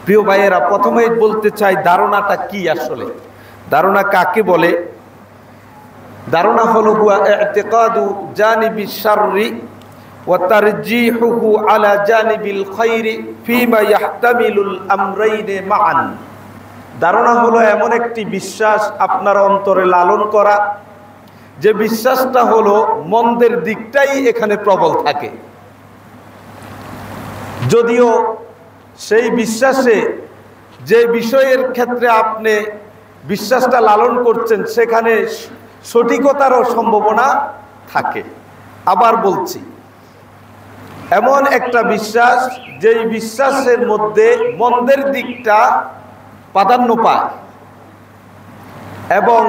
প্রিয় ভাইয়েরা, প্রথমেই বলতে চাই ধারণাটা কি আসলে, ধারণা কাকে বলে? ধারণা হলো হুয়া ইতিকাদু জানিবি শাররি ওয়া তারজিহুহু আলা জানিবিল খাইরি ফিমা ইয়াহতামিলুল আমরাইন মাআন। ধারণা হলো এমন একটি বিশ্বাস আপনার অন্তরে লালন করা, যে বিশ্বাসটা হলো মন্দের দিকটাই এখানে প্রবল থাকে। যদিও সেই বিশ্বাসে যে বিষয়ের ক্ষেত্রে আপনি বিশ্বাসটা লালন করছেন সেখানে সঠিকতারও সম্ভাবনা থাকে। আবার বলছি, এমন একটা বিশ্বাস যেই বিশ্বাসের মধ্যে মন্দের দিকটা প্রাধান্য পায় এবং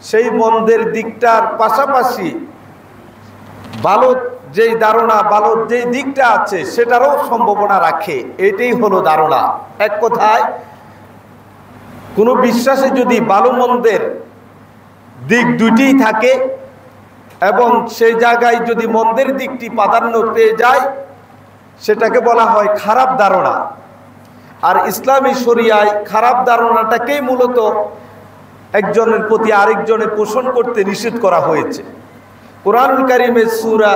সেই মন্দের দিকটার পাশাপাশি ভালো যেই ধারণা, ভালো যেই দিকটা আছে সেটারও সম্ভাবনা রাখে। এটাই হলো ধারণা। এক কথায়, কোনো বিশ্বাসে যদি ভালো মন্দের দিক দুটিই থাকে এবং সেই জায়গায় যদি মন্দের দিকটি প্রাধান্য পেয়ে যায়, সেটাকে বলা হয় খারাপ ধারণা। আর ইসলামী শরিয়ায় খারাপ ধারণাটাকেই মূলত একজনের প্রতি আরেকজনের পোষণ করতে নিষেধ করা হয়েছে। কোরআনুল কারীমের সূরা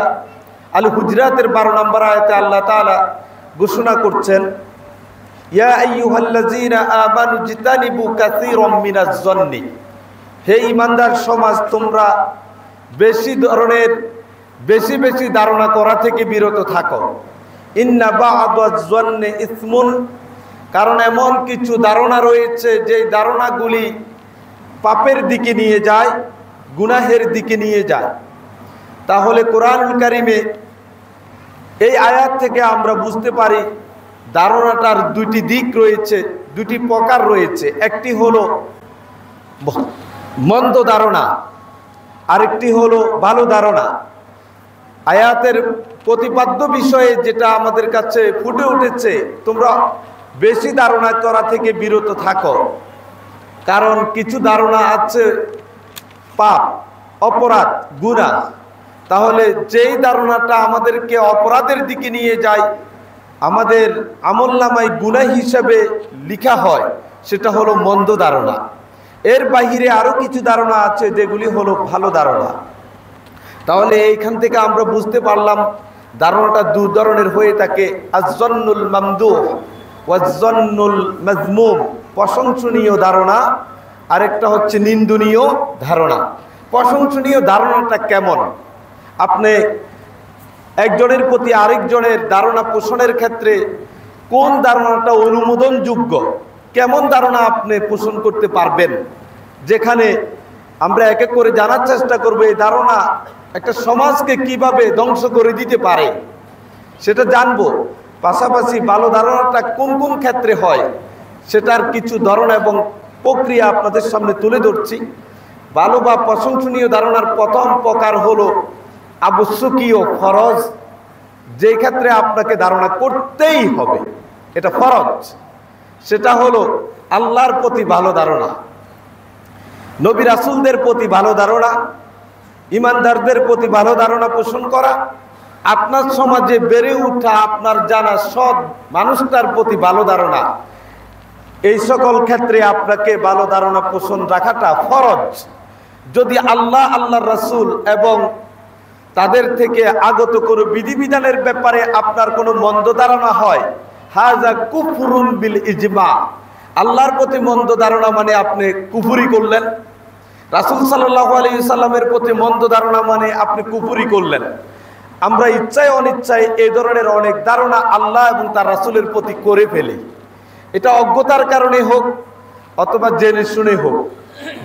আল হুজরাতের 12 নম্বর আয়াতে আল্লাহ তাআলা ঘোষণা করছেন, ইয়া আইয়ুহাল্লাযীনা আমানু জিতানিবু কাসীরাম মিনাজ যন্নি। হে ঈমানদার সমাজ, তোমরা বেশি বেশি ধারণা করা থেকে বিরত থাকো। ইন্না বা'দাজ যন্নি ইসমুন, কারণ এমন কিছু ধারণা রয়েছে যে ধারণাগুলি পাপের দিকে নিয়ে যায়, গুনাহের দিকে নিয়ে যায়। তাহলে কোরআনুল কারীমে এই আয়াত থেকে আমরা বুঝতে পারি ধারণাটার দুটি দিক রয়েছে, দুটি প্রকার রয়েছে। একটি হলো মন্দ ধারণা, আরেকটি হলো ভালো ধারণা। আয়াতের প্রতিপাদ্য বিষয়ে যেটা আমাদের কাছে ফুটে উঠেছে, তোমরা বেশি ধারণা করা থেকে বিরত থাকো। কারণ কিছু ধারণা আছে পাপ, অপরাধ, গুনাহ। তাহলে যেই ধারণাটা আমাদেরকে অপরাধের দিকে নিয়ে যায়, আমাদের আমলনামায় গুনাহ হিসেবে লিখা হয়, সেটা হলো মন্দ ধারণা। এর বাহিরে আরো কিছু ধারণা আছে যেগুলি হলো ভালো ধারণা। তাহলে এইখান থেকে আমরা বুঝতে পারলাম ধারণাটা দু ধরনের হয়ে থাকে, আয-যন্নুল মামদুহ ওয়াজ-যন্নুল মাযমুম। প্রশংসনীয় ধারণা, আরেকটা হচ্ছে নিন্দনীয় ধারণা। প্রশংসনীয় ধারণাটা কেমন? আপনি একজনের প্রতি আরেকজনের ধারণা পোষণের ক্ষেত্রে কোন ধারণাটা অনুমোদনযোগ্য, কেমন ধারণা আপনি পোষণ করতে পারবেন, যেখানে আমরা এক এক করে জানার চেষ্টা করব এই ধারণা একটা সমাজকে কিভাবে ধ্বংস করে দিতে পারে সেটা জানবো। পাশাপাশি ভালো ধারণাটা কোন কোন ক্ষেত্রে হয় সেটার কিছু ধারণা এবং প্রক্রিয়া আপনাদের সামনে তুলে ধরছি। ভালো বা প্রশংসনীয় ধারণার প্রথম প্রকার হলো আবশ্যকীয়, ফরজ, যে ক্ষেত্রে আপনাকে ধারণা করতেই হবে, এটা ফরজ। সেটা হলো আল্লাহর প্রতি ভালো ধারণা, নবী রাসূলদের প্রতি ভালো ধারণা, ইমানদারদের প্রতি ভালো ধারণা পোষণ করা, আপনার সমাজে বেড়ে ওঠা আপনার জানা সৎ মানুষটার প্রতি ভালো ধারণা। এই সকল ক্ষেত্রে আপনাকে ভালো ধারণা পোষণ রাখাটা ফরজ। যদি আল্লাহ, আল্লাহর রাসূল এবং তাদের থেকে আগত কোনো বিধিবিধানের ব্যাপারে আপনার কোনো মন্দ ধারণা হয়, হাযা কুফরুন বিল ইজমা। আল্লাহর প্রতি মন্দ ধারণা মানে আপনি কুফরি করলেন। রাসূল সাল্লাল্লাহু আলাইহি সাল্লামের প্রতি মন্দ ধারণা মানে আপনি কুফরি করলেন। আমরা ইচ্ছায় অনিচ্ছায় এই ধরনের অনেক ধারণা আল্লাহ এবং তার রাসূলের প্রতি করে ফেলি। এটা অজ্ঞতার কারণে হোক অথবা জেনে শুনে হোক।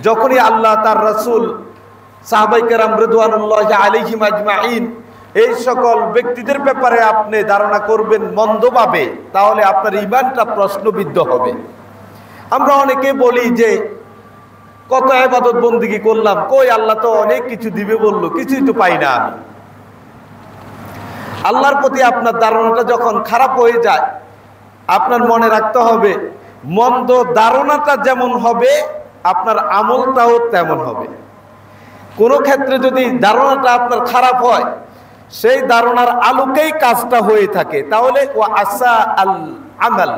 যখনই আল্লাহ, তার রাসূল, সাহাবায়ে কেরাম রিদওয়ানুল্লাহি আলাইহিম আজমাইন এই সকল ব্যক্তিদের ব্যাপারে আপনি ধারণা করবেন মন্দভাবে, তাহলে আপনার ঈমানটা প্রশ্নবিদ্ধ হবে। আমরা অনেকে বলি যে কত ইবাদত বন্দেগী করলাম, কই আল্লাহ তো অনেক কিছু দিবে বললো, কিছুই তো পাই না আমি। আল্লাহর প্রতি আপনার ধারণাটা যখন খারাপ হয়ে যায়, আপনার মনে রাখতে হবে মন্দ ধারণাটা যেমন হবে আপনার আমলটাও তেমন হবে। কোনো ক্ষেত্রে যদি ধারণাটা আপনার খারাপ হয়, সেই ধারণার আলোকেই কাজটা হয়ে থাকে, তাহলে ওয়া আসা আল আমাল,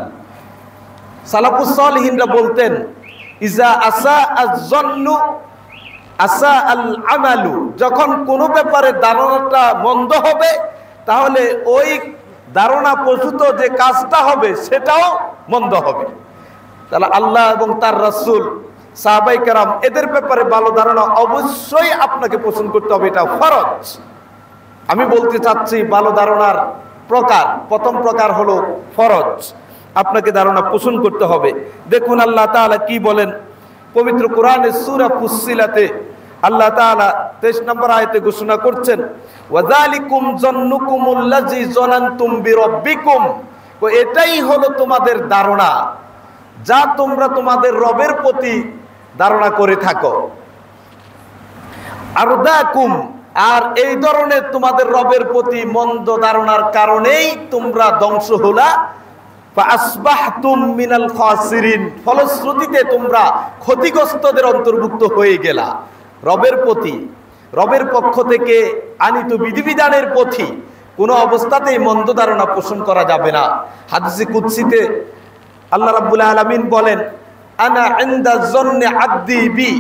সালাফুস সালিহিনরা বলতেন ইজা আসা আয-যন্নু আসা আল আমালু, যখন কোনো ব্যাপারে ধারণাটা মন্দ হবে তাহলে ওই ধারণা প্রসূত যে কাজটা হবে সেটাও মন্দ হবে। তাহলে আল্লাহ এবং তার রাসূল, সাহাবায়ে কেরাম এদের ব্যাপারে ভালো ধারণা অবশ্যই আপনাকে পোষণ করতে হবে, এটা ফরজ। আমি বলতে চাচ্ছি ভালো ধারণার প্রকার, প্রথম প্রকার হলো ফরজ, আপনাকে ধারণা পোষণ করতে হবে। দেখুন আল্লাহ তাআলা কি বলেন পবিত্র কোরআনে সূরা ফুসসিলাতে। আল্লাহ তাআলা 23 নম্বর আয়াতে ঘোষণা করছেন ওয়াযালিকুম যন্নুকুমুল্লাযী যনানতুম বিরাব্বিকুম, এটাই হলো তোমাদের ধারণা যা তোমরা তোমাদের রবের প্রতি ধারণা করে থাকো। আরদাকুম, আর এই ধরনের তোমাদের রবের প্রতি মন্দ ধারণার কারণেই তোমরা ধ্বংস হলা। ফাসবাহতুম মিনাল খাসিরিন, ফলশ্রুতিতে তোমরা ক্ষতিগ্রস্তদের অন্তর্ভুক্ত হয়ে গেলা। রবের প্রতি, রবের পক্ষ থেকে আনিত বিধিবিধানের প্রতি কোনো অবস্থাতেই মন্দ ধারণা পোষণ করা যাবে না। হাদিসে কুদসিতে আল্লাহ রাব্বুল আলামিন বলেন আনা ইনদা যন্নি আবদি বি,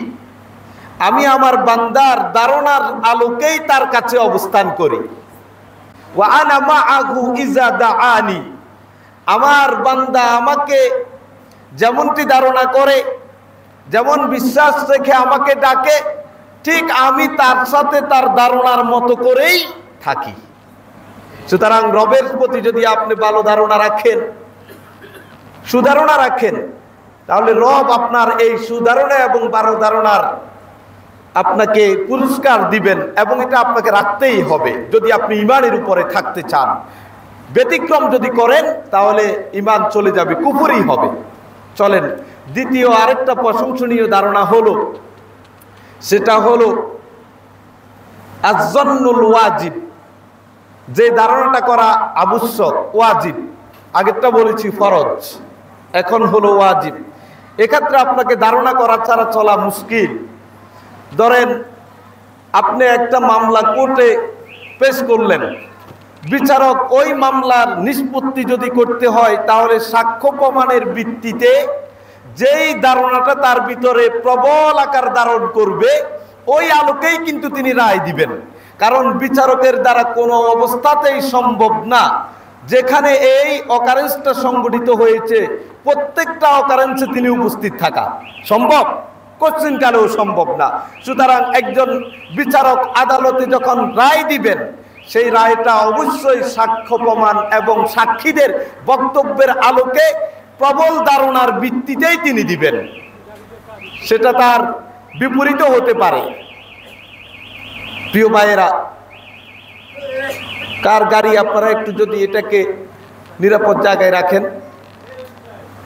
আমি আমার বান্দার ধারণার আলোকেই তার কাছে অবস্থান করি। ওয়া আনা মাআহু ইজা দাআনি, আমার বান্দা আমাকে যেমনটি ধারণা করে, যেমন বিশ্বাস রেখে আমাকে ডাকে, ঠিক আমি তার সাথে তার ধারণার মতো করেই থাকি। সুতরাং রবের প্রতি যদি আপনি ভালো ধারণা রাখেন, সুধারণা রাখেন, তাহলে রব আপনার এই সুধারণা এবং ভালো ধারণার আপনাকে পুরস্কার দিবেন, এবং এটা আপনাকে রাখতেই হবে যদি আপনি ঈমানের উপরে থাকতে চান। ব্যতিক্রম যদি করেন তাহলে ঈমান চলে যাবে, কুফরই হবে। চলেন দ্বিতীয় আরেকটা প্রশংসনীয় ধারণা হলো, সেটা হলো আয-যন্নুল ওয়াজিব, যে ধারণাটা করা আবশ্যক, ওয়াজিব। আগেরটা বলেছি ফরজ, এখন হলো ওয়াজিব। এক্ষেত্রে আপনাকে ধারণা করা ছাড়া চলা মুশকিল। ধরেন আপনি একটা মামলা কোর্টে পেশ করলেন, বিচারক ওই মামলার নিষ্পত্তি যদি করতে হয় তাহলে সাক্ষ্য প্রমাণের ভিত্তিতে যেই ধারণাটা তার ভিতরে প্রবল আকার ধারণ করবে ওই আলোকেই কিন্তু তিনি রায় দিবেন। কারণ বিচারকের দ্বারা কোনো অবস্থাতেই সম্ভব না যেখানে এই অকারেন্সটা সংঘটিত হয়েছে প্রত্যেকটা অকারেন্সে তিনি উপস্থিত থাকা সম্ভব, কোশ্চিন কালেও সম্ভব না। সুতরাং একজন বিচারক আদালতে যখন রায় দিবেন সেই রায়টা অবশ্যই সাক্ষ্য প্রমাণ এবং সাক্ষীদের বক্তব্যের আলোকে প্রবল ধারণার ভিত্তিতেই তিনি দিবেন, সেটা তার বিপরীত হতে পারে। প্রিয় ভাইয়েরা, কার গাড়ি আপনারা একটু যদি এটাকে নিরাপদ জায়গায় রাখেন।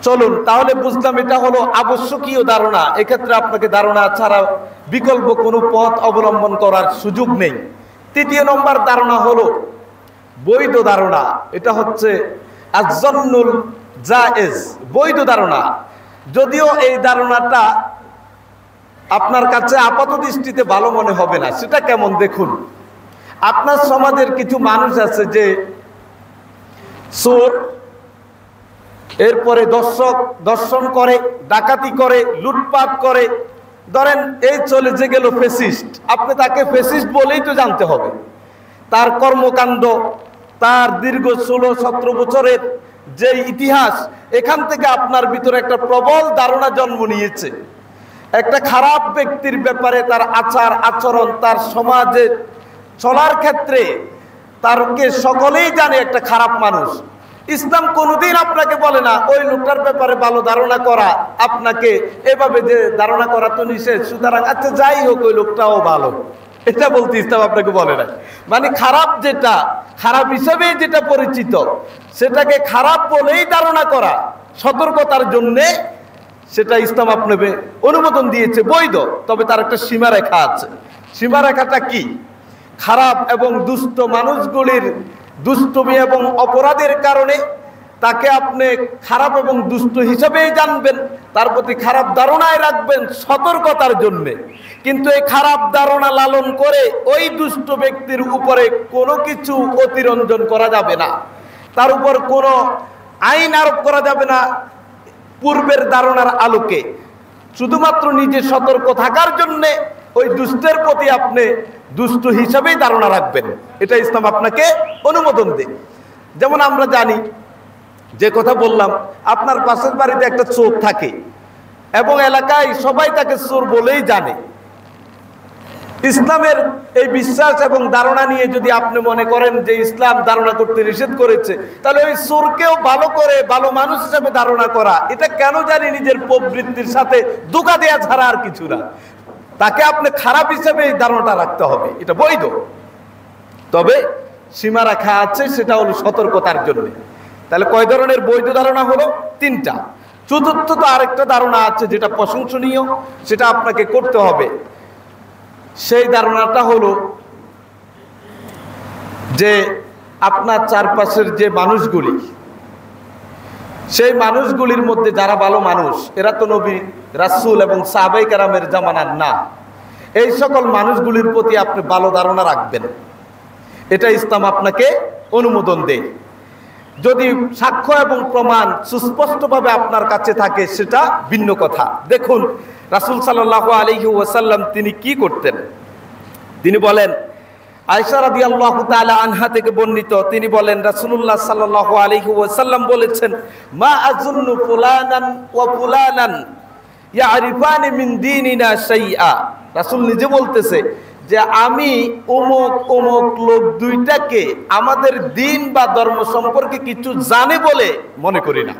চলুন তাহলে বুঝলাম এটা হলো আবশ্যকীয় ধারণা। এক্ষেত্রে আপনাকে ধারণা ছাড়া বিকল্প কোনো পথ অবলম্বন করার সুযোগ নেই। তৃতীয় নম্বর ধারণা হলো বৈধ ধারণা। এটা হচ্ছে আয-যন্নুল জায়েজ, বৈধ ধারণা। যদিও এই ধারণাটা আপনার কাছে আপাত দৃষ্টিতে ভালো মনে হবে না। সেটা কেমন দেখুন, আপনার সমাজের কিছু মানুষ আছে যে চোর, এরপরে দর্শন করে, ডাকাতি করে, লুটপাট করে। ধরেন এই চলে যে গেল ফ্যাসিস্ট, আপনি তাকে ফ্যাসিস্ট বলেই তো জানতে হবে। তার কর্মকাণ্ড, তার দীর্ঘ 16-17 বছরের যে ইতিহাস, এখান থেকে আপনার ভিতরে একটা প্রবল ধারণা জন্ম নিয়েছে। একটা খারাপ ব্যক্তির ব্যাপারে তার আচার আচরণ, তার সমাজে চলার ক্ষেত্রে তারকে সকলেই জানে একটা খারাপ মানুষ। ইসলাম কোনোদিন আপনাকে বলে না ওই লোকটার ব্যাপারে ভালো ধারণা করা, আপনাকে এভাবে যে ধারণা করা তো নিষেধ, সুতরাং আচ্ছা যাই হোক ওই লোকটাও ভালো, এটা বলতে ইসলাম আপনাকে বলে না। মানে খারাপ যেটা, খারাপ হিসেবে যেটা পরিচিত সেটাকে খারাপ বলেই ধারণা করা সতর্কতার জন্যে, সেটা ইসলাম আপনাকে অনুমোদন দিয়েছে, বৈধ। তবে তার একটা সীমারেখা আছে। সীমারেখাটা কি? খারাপ এবং দুষ্ট মানুষগুলির দুষ্টমি এবং অপরাধের কারণে তাকে আপনি খারাপ এবং দুষ্ট হিসাবেই জানবেন, তার প্রতি খারাপ ধারণায় রাখবেন সতর্কতার জন্যে। কিন্তু এই খারাপ ধারণা লালন করে ওই দুষ্ট ব্যক্তির উপরে কোনো কিছু অতিরঞ্জন করা যাবে না, তার উপর কোনো আইন আরোপ করা যাবে না, পূর্বের ধারণার আলোকে শুধুমাত্র নিজে সতর্ক থাকার জন্য ওই দুষ্টের প্রতি আপনি দুষ্ট হিসাবেই ধারণা রাখবেন, এটা ইসলাম আপনাকে অনুমোদন দেয়। যেমন আমরা জানি, যে কথা বললাম, আপনার পাশের বাড়িতে একটা চোর থাকে এবং এলাকায় সবাই তাকে চোর বলেই জানে। ইসলামের এই বিশ্বাস এবং ধারণা নিয়ে যদি আপনি মনে করেন যে ইসলাম ধারণা করতে নিষেধ করেছে, তাহলে ওই চোরকেও ভালো করে ভালো মানুষ হিসেবে ধারণা করা, এটা কেন জানি নিজের প্রবৃত্তির সাথে ধোঁকা দেয়া ছাড়া আর কিছু না। তাকে আপনি খারাপ হিসেবে এই ধারণাটা রাখতে হবে, এটা বৈধ। তবে সীমা রাখা আছে, সেটা হলো সতর্কতার জন্য। তাহলে কয় ধরনের বৈধ ধারণা হলো? 3টা। চতুর্থত আরেকটা ধারণা আছে যেটা প্রশংসনীয়, সেটা আপনাকে করতে হবে। সেই ধারণাটা হলো যে আপনার চারপাশের যে মানুষগুলি, সেই মানুষগুলির মধ্যে যারা ভালো মানুষ, এরা তো নবী রাসূল এবং সাহাবায়ে কেরামের জামানার না, এই সকল মানুষগুলির প্রতি আপনি ভালো ধারণা রাখবেন, এটা ইসলাম আপনাকে অনুমোদন দেয়। যদি সাক্ষ্য এবং প্রমাণ সুস্পষ্টভাবে আপনার কাছে থাকে সেটা ভিন্ন কথা। দেখুন রাসূল সাল্লাল্লাহু আলাইহি ওয়াসাল্লাম তিনি কি করতেন। তিনি বলেন, আয়েশা রাদিয়াল্লাহু তাআলা আনহা থেকে বর্ণিত, তিনি বলেন রাসূলুল্লাহ সাল্লাল্লাহু আলাইহি ওয়াসাল্লাম বলেছেন, মা আযুন্নু ফুলানান ওয়া ফুলানান ইয়ারিফানি মিন দীনিনা শাইআ। রাসূল নিজে বলতেছে যে আমি অমুক অমুক লোক দুইটাকে আমাদের দিন বা ধর্ম সম্পর্কে কিছু জানে বলে মনে করি না।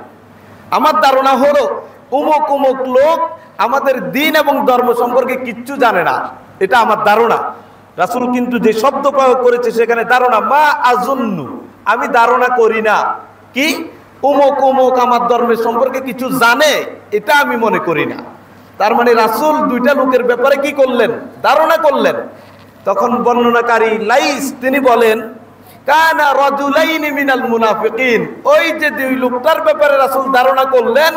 আমার ধারণা হলো অমুক অমুক লোক আমাদের দিন এবং ধর্ম সম্পর্কে কিচ্ছু জানে না, এটা আমার ধারণা। রাসূল কিন্তু যে শব্দ প্রয়োগ করেছে সেখানে ধারণা, মা আযুন্নু, আমি ধারণা করি না কি অমুক অমুক আমার ধর্মের সম্পর্কে কিছু জানে, এটা আমি মনে করি না। তার মানে রাসূল দুইটা লোকের ব্যাপারে কি করলেন? ধারণা করলেন। তখন বর্ণনাকারী লাইস তিনি বলেন, কানা রাজুলাইনি মিনাল মুনাফিকিন, ওই যে দুই লোকটার ব্যাপারে রাসূল ধারণা করলেন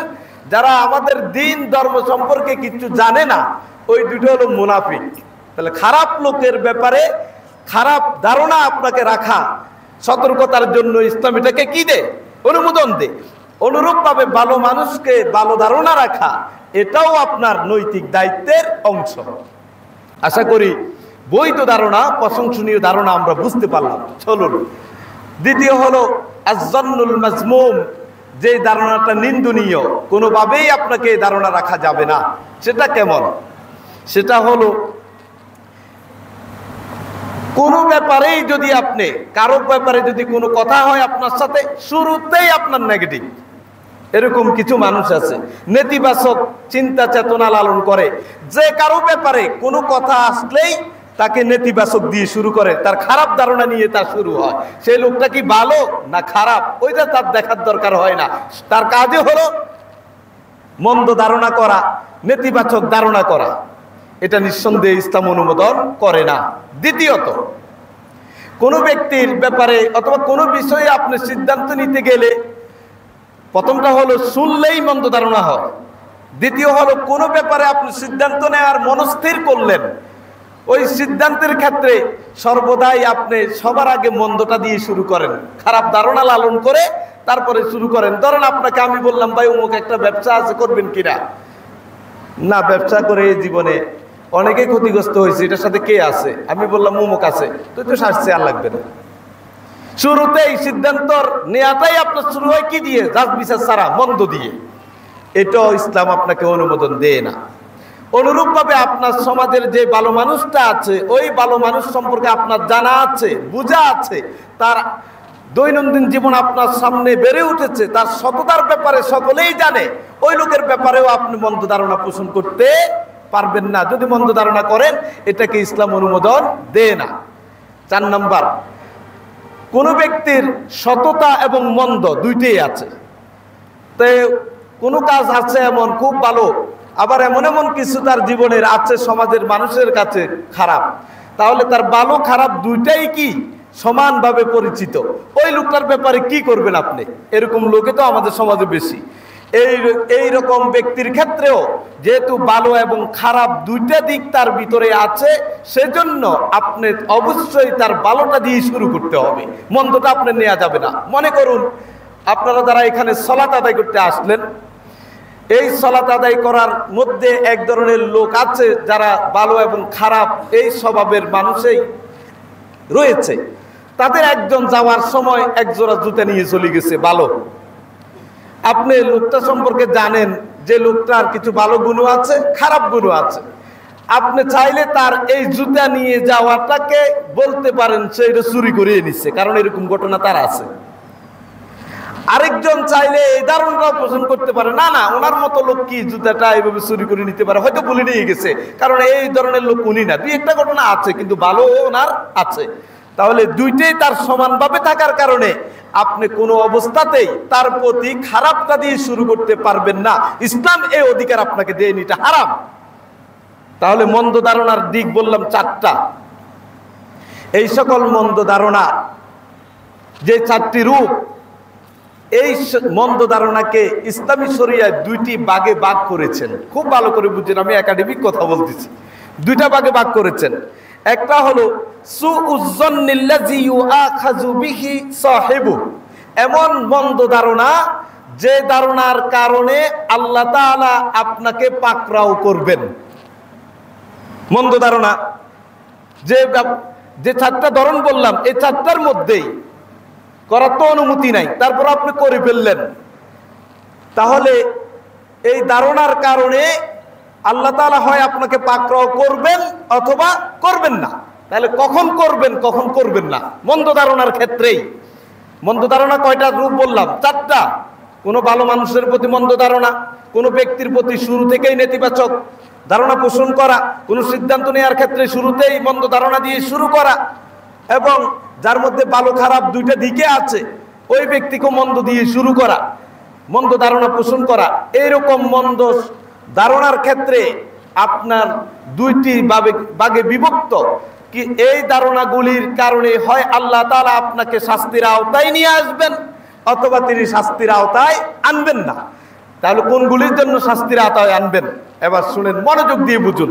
যারা আমাদের দিন ধর্ম সম্পর্কে কিছু জানে না, ওই দুটো হলো মুনাফিক। তাহলে খারাপ লোকের ব্যাপারে খারাপ ধারণা আপনাকে রাখা সতর্কতার জন্য ইসলাম এটাকে কি দেয়? অনুমোদন দেয়। অনুরূপভাবে ভালো মানুষকে ভালো ধারণা রাখা, এটাও আপনার নৈতিক দায়িত্বের অংশ। আশা করি বৈধ ধারণা, প্রশংসনীয় ধারণা আমরা বুঝতে পারলাম। চলুন, দ্বিতীয় হলো আয-যন্নুল মাজমুম, যে ধারণাটা নিন্দনীয়, কোনোভাবেই আপনাকে এই ধারণা রাখা যাবে না। সেটা কেমন? সেটা হলো কোনো ব্যাপারেই যদি আপনি কারো ব্যাপারে যদি কোনো কথা হয় আপনার সাথে, শুরুতেই আপনার নেগেটিভ। এরকম কিছু মানুষ আছে নেতিবাচক চিন্তা চেতনা লালন করে, যে কারো ব্যাপারে কোনো কথা আসলেই তাকে নেতিবাচক দিয়ে শুরু করে, তার খারাপ ধারণা নিয়ে তার শুরু হয়। সেই লোকটা কি ভালো না খারাপ ওইটা তার দেখার দরকার হয় না, তার কাজে হলো মন্দ ধারণা করা, নেতিবাচক ধারণা করা। এটা নিঃসন্দেহে ইসলাম অনুমোদন করে না। দ্বিতীয়ত, কোনো ব্যক্তির ব্যাপারে অথবা কোনো বিষয়ে আপনি সিদ্ধান্ত নিতে গেলে, প্রথমটা হলো শুনলেই মন্দ ধারণা হয়, দ্বিতীয় হলো কোনো ব্যাপারে আপনি সিদ্ধান্ত নেওয়ার মনস্থির করলেন, ওই সিদ্ধান্তের ক্ষেত্রে সর্বদাই আপনি সবার আগে মন্দটা দিয়ে শুরু করেন, খারাপ ধারণা লালন করে তারপরে শুরু করেন। ধরেন আপনাকে আমি বললাম, ভাই অমুক একটা ব্যবসা আছে, করবেন কিনা? না, ব্যবসা করে জীবনে অনেকেই ক্ষতিগ্রস্ত হয়েছে, এটার সাথে কে আছে? আমি বললাম অমুক আছে, তুই তো সারছে, আর লাগবে না। শুরুতেই সিদ্ধান্ত নেওয়াটাই আপনার শুরু হয় কি দিয়ে? জাজ বিচার ছাড়া, মন্দ দিয়ে। এটাও ইসলাম আপনাকে অনুমোদন দেয় না। অনুরূপভাবে আপনার সমাজের যে ভালো মানুষটা আছে, ওই ভালো মানুষ সম্পর্কে আপনার জানা আছে, বোঝা আছে, তার দৈনন্দিন জীবন আপনার সামনে বেড়ে উঠেছে, তার সততার ব্যাপারে সকলেই জানে, ওই লোকের ব্যাপারেও আপনি মন্দ ধারণা পোষণ করতে পারবেন না। যদি মন্দ ধারণা করেন, এটাকে ইসলাম অনুমোদন দেয় না। 4 নাম্বার, কোন ব্যক্তির সততা এবং মন্দ দুইটাই আছে। তো কোনো কাজ আছে এমন খুব ভালো, আবার এমন এমন কিছু তার জীবনের আছে সমাজের মানুষের কাছে খারাপ, তাহলে তার ভালো খারাপ দুইটাই কি সমানভাবে পরিচিত। ওই লোকটার ব্যাপারে কি করবেন আপনি? এরকম লোকে তো আমাদের সমাজে বেশি। এই রকম ব্যক্তির ক্ষেত্রেও যেহেতু ভালো এবং খারাপ দুইটা দিক তার ভিতরে আছে, সেজন্য আপনি অবশ্যই তার ভালোটা দিয়ে শুরু করতে হবে, মন্দটা আপনার নেওয়া যাবে না। মনে করুন আপনারা যারা এখানে সালাত আদায় করতে আসলেন, এই সালাত আদায় করার মধ্যে এক ধরনের লোক আছে যারা ভালো এবং খারাপ এই স্বভাবের মানুষই রয়েছে। তাদের একজন যাওয়ার সময় এক জোড়া জুতা নিয়ে চলে গেছে ভালো। আপনি লোকটা সম্পর্কে জানেন যে লোকটার কিছু ভালো গুণও আছে, খারাপ গুণও আছে। আপনি চাইলে তার এই জুতা নিয়ে যাওয়াটাকে বলতে পারেন সে এটা চুরি করিয়ে নিচ্ছে, কারণ এরকম ঘটনা তার আছে। আরেকজন চাইলে এই ধারণাটাও পোষণ করতে পারে, না না ওনার মতো লোক কি জুতাটা এইভাবে চুরি করে নিতে পারে, হয়তো ভুলে নিয়ে গেছে, কারণ এই ধরনের লোক উনি না। দুই একটা ঘটনা আছে কিন্তু ভালো ওনার আছে। তাহলে দুইটাই তার সমানভাবে থাকার কারণে আপনি কোনো অবস্থাতেই তার প্রতি খারাপটা দিয়ে শুরু করতে পারবেন না। ইসলাম এই অধিকার আপনাকে দেয়নি, এটা হারাম। তাহলে মন্দ ধারণার দিক বললাম চারটা। এই সকল মন্দ ধারণা যে চারটি রূপ, এই মন্দ ধারণাকে ইসলামী শরিয়ায় দুইটি ভাগে ভাগ করেছেন। খুব ভালো করে বুঝছেন, আমি একাডেমিক কথা বলতেছি। দুইটা ভাগে ভাগ করেছেন। একটা হলো সুউজ্জন্নিল্লাযী ইউআখাযু বিহি সাহিবু, এমন মন্দ ধারণা যে ধারণার কারণে আল্লাহ তাআলা আপনাকে পাকড়াও করবেন। মন্দ ধারণা যে চারটা ধরন বললাম, এই চারটার মধ্যেই করার তো অনুমতি নাই, তারপর আপনি করে ফেললেন, তাহলে এই ধারণার কারণে আল্লাহ তাআলা হয় আপনাকে পাকড়াও করবেন অথবা করবেন না। তাহলে কখন করবেন কখন করবেন না মন্দ ধারণার ক্ষেত্রেই। মন্দ ধারণা কয়টা রূপ বললাম? চারটা। কোনো ভালো মানুষের প্রতি মন্দ ধারণা, কোনো ব্যক্তির প্রতি শুরু থেকেই নেতিবাচক ধারণা পোষণ করা, কোনো সিদ্ধান্ত নেওয়ার ক্ষেত্রে শুরুতেই মন্দ ধারণা দিয়ে শুরু করা, এবং যার মধ্যে ভালো খারাপ দুইটা দিকে আছে ওই ব্যক্তিকে মন্দ দিয়ে শুরু করা, মন্দ ধারণা পোষণ করা। এইরকম মন্দ ধারণার ক্ষেত্রে আপনার দুইটি ভাগে বিভক্ত। কি এই ধারণাগুলির কারণে হয় আল্লাহ তাআলা আপনাকে শাস্তির আওতায় নিয়ে আসবেন অথবা তিনি শাস্তির আওতায় আনবেন না। তাহলে কোনগুলির জন্য শাস্তির আওতায় আনবেন এবার শুনেন, মনোযোগ দিয়ে বুঝুন।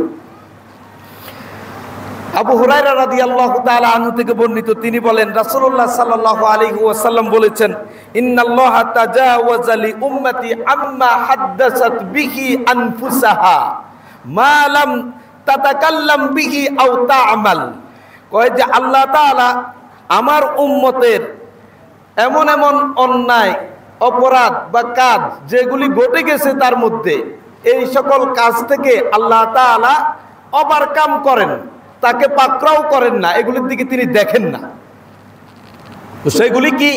আবু হুরায়রা রাদিয়াল্লাহু তাআলা আনহু থেকে বর্ণিত, তিনি বলেন রাসূলুল্লাহ সাল্লাল্লাহু আলাইহি ওয়াসাল্লাম বলেছেন, ইন্নাল্লাহা তাজাওয়াজা লি উম্মতি আম্মা হাদ্দাসাত বিহি আনফুসাহা মা লাম তাতাকাল্লাম বিহি আও তা'মাল। কয় যে আল্লাহ তাআলা আমার উম্মতের এমন এমন অন্যায় অপরাধ বা কাজ যেগুলি ঘটে গেছে তার মধ্যে, এই সকল কাজ থেকে আল্লাহ তাআলা ওভারকাম করেন, তাকে পাকড়াও করেন না, এগুলির দিকে তিনি দেখেন না। তো সেগুলি কি?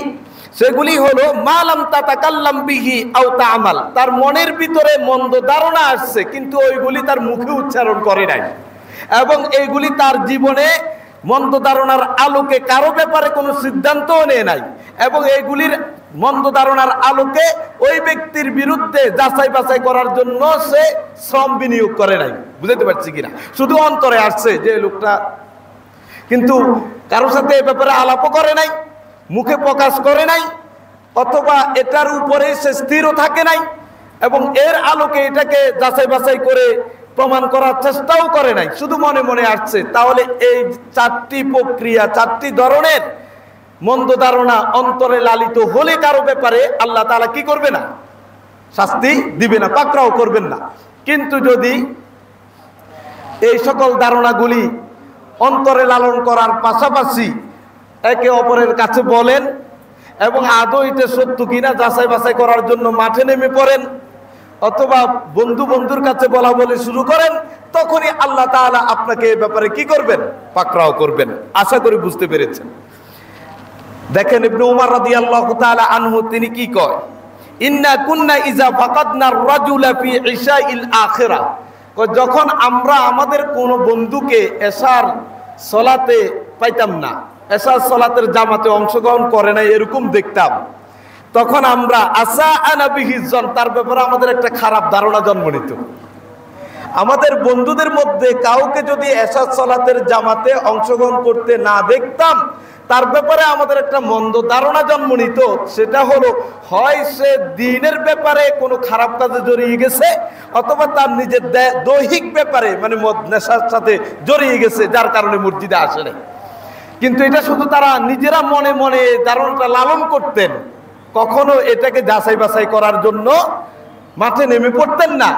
সেগুলি হলো মা লাম তাতাকাল্লাম বিহি আও তা'মাল, তার মনের ভিতরে মন্দ ধারণা আসছে কিন্তু ওইগুলি তার মুখে উচ্চারণ করে নাই, এবং এইগুলি তার জীবনে মন্দ ধারণার আলোকে কারো ব্যাপারে কোনো সিদ্ধান্তও নেয় নাই, এবং এইগুলির মন্দ ধারণার আলোকে ওই ব্যক্তির বিরুদ্ধে যাচাই বাছাই করার জন্য সে শ্রম বিনিয়োগ করে নাই। বুঝতে পারছি কিনা? শুধু অন্তরে আসছে যে লোকটা, কিন্তু কারোর সাথে এই ব্যাপারে আলাপও করে নাই, মুখে প্রকাশ করে নাই, অথবা এটার উপরে সে স্থিরও থাকে নাই, এবং এর আলোকে এটাকে যাচাই বাছাই করে প্রমাণ করার চেষ্টাও করে নাই, শুধু মনে মনে আসছে। তাহলে এই চারটি প্রক্রিয়া, চারটি ধরনের মন্দ ধারণা অন্তরে লালিত হলে কারো ব্যাপারে আল্লাহ তাআলা কি করবে না? শাস্তি দিবে না, পাকড়াও করবেন না। কিন্তু যদি এই সকল ধারণাগুলি অন্তরে লালন করার পাশাপাশি একে অপরের কাছে বলেন এবং আদৌ এটা সত্য কিনা যাচাই বাছাই করার জন্য মাঠে নেমে পড়েন, অথবা বন্ধু বন্ধুর কাছে বলা বলে শুরু করেন, তখনই আল্লাহ তাআলা আপনাকে এই ব্যাপারে কি করবেন? পাকড়াও করবেন। আশা করি বুঝতে পেরেছেন। দেখেন ইবনে উমর রাদিয়াল্লাহু তাআলা আনহু তিনি কি কয়, ইন্না কুন্না ইজা ফাকাদনা আর-রাজুলা ফি ইশাইল আখিরা, যখন আমরা আমাদের কোন বন্ধুকে এশার সালাতে পাইতাম না, এশার সালাতের জামাতে অংশগ্রহণ করে না এরকম দেখতাম, তখন আমরা আসা আনাবিহিজন, তার ব্যাপারে আমাদের একটা খারাপ ধারণা জন্ম নিত। আমাদের বন্ধুদের মধ্যে কাউকে যদি এশার সালাতের জামাতে অংশগ্রহণ করতে না দেখতাম, তার ব্যাপারে আমাদের একটা মন্দ ধারণা জন্ম নিত। সেটা হলো হয় সে দ্বীনের ব্যাপারে কোনো খারাপ কাজে জড়িয়ে গেছে, অথবা তার নিজের দৈহিক ব্যাপারে মানে মদ নেশার সাথে জড়িয়ে গেছে, যার কারণে মসজিদে আসে না। কিন্তু এটা শুধু তারা নিজেরা মনে মনে ধারণাটা লালন করতেন, কখনো এটাকে যাচাই বাছাই করার জন্য মাঠে নেমে পড়তেন না,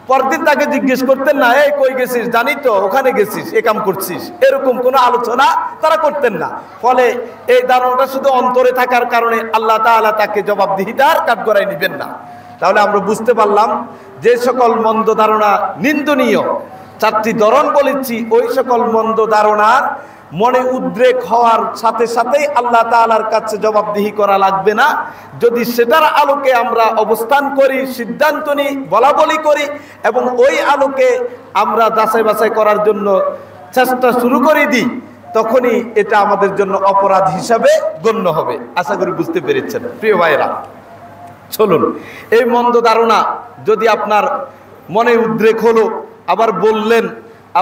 পরদিন তাকে জিজ্ঞেস করতেন না, এই কই গেছিস, জানি তো ওখানে গেছিস, এ কাম করছিস, এরকম কোনো আলোচনা তারা করতেন না। ফলে এই ধারণাটা শুধু অন্তরে থাকার কারণে আল্লাহ তাআলা তাকে জবাবদিহিতার কাঠগড়ায় নেবেন না। তাহলে আমরা বুঝতে পারলাম যে সকল মন্দ ধারণা নিন্দনীয়, 4টি ধরন বলেছি, ওই সকল মন্দ ধারণার মনে উদ্রেক হওয়ার সাথে সাথেই আল্লাহ তাআলার কাছে জবাবদিহি করা লাগবে না। যদি সেটার আলোকে আমরা অবস্থান করি, সিদ্ধান্ত নিই, বলা বলি করি এবং ওই আলোকে আমরা যাচাই বাছাই করার জন্য চেষ্টা শুরু করে দিই, তখনই এটা আমাদের জন্য অপরাধ হিসাবে গণ্য হবে। আশা করি বুঝতে পেরেছেন প্রিয় ভাইরা। চলুন, এই মন্দ ধারণা যদি আপনার মনে উদ্রেক হলো, আবার বললেন,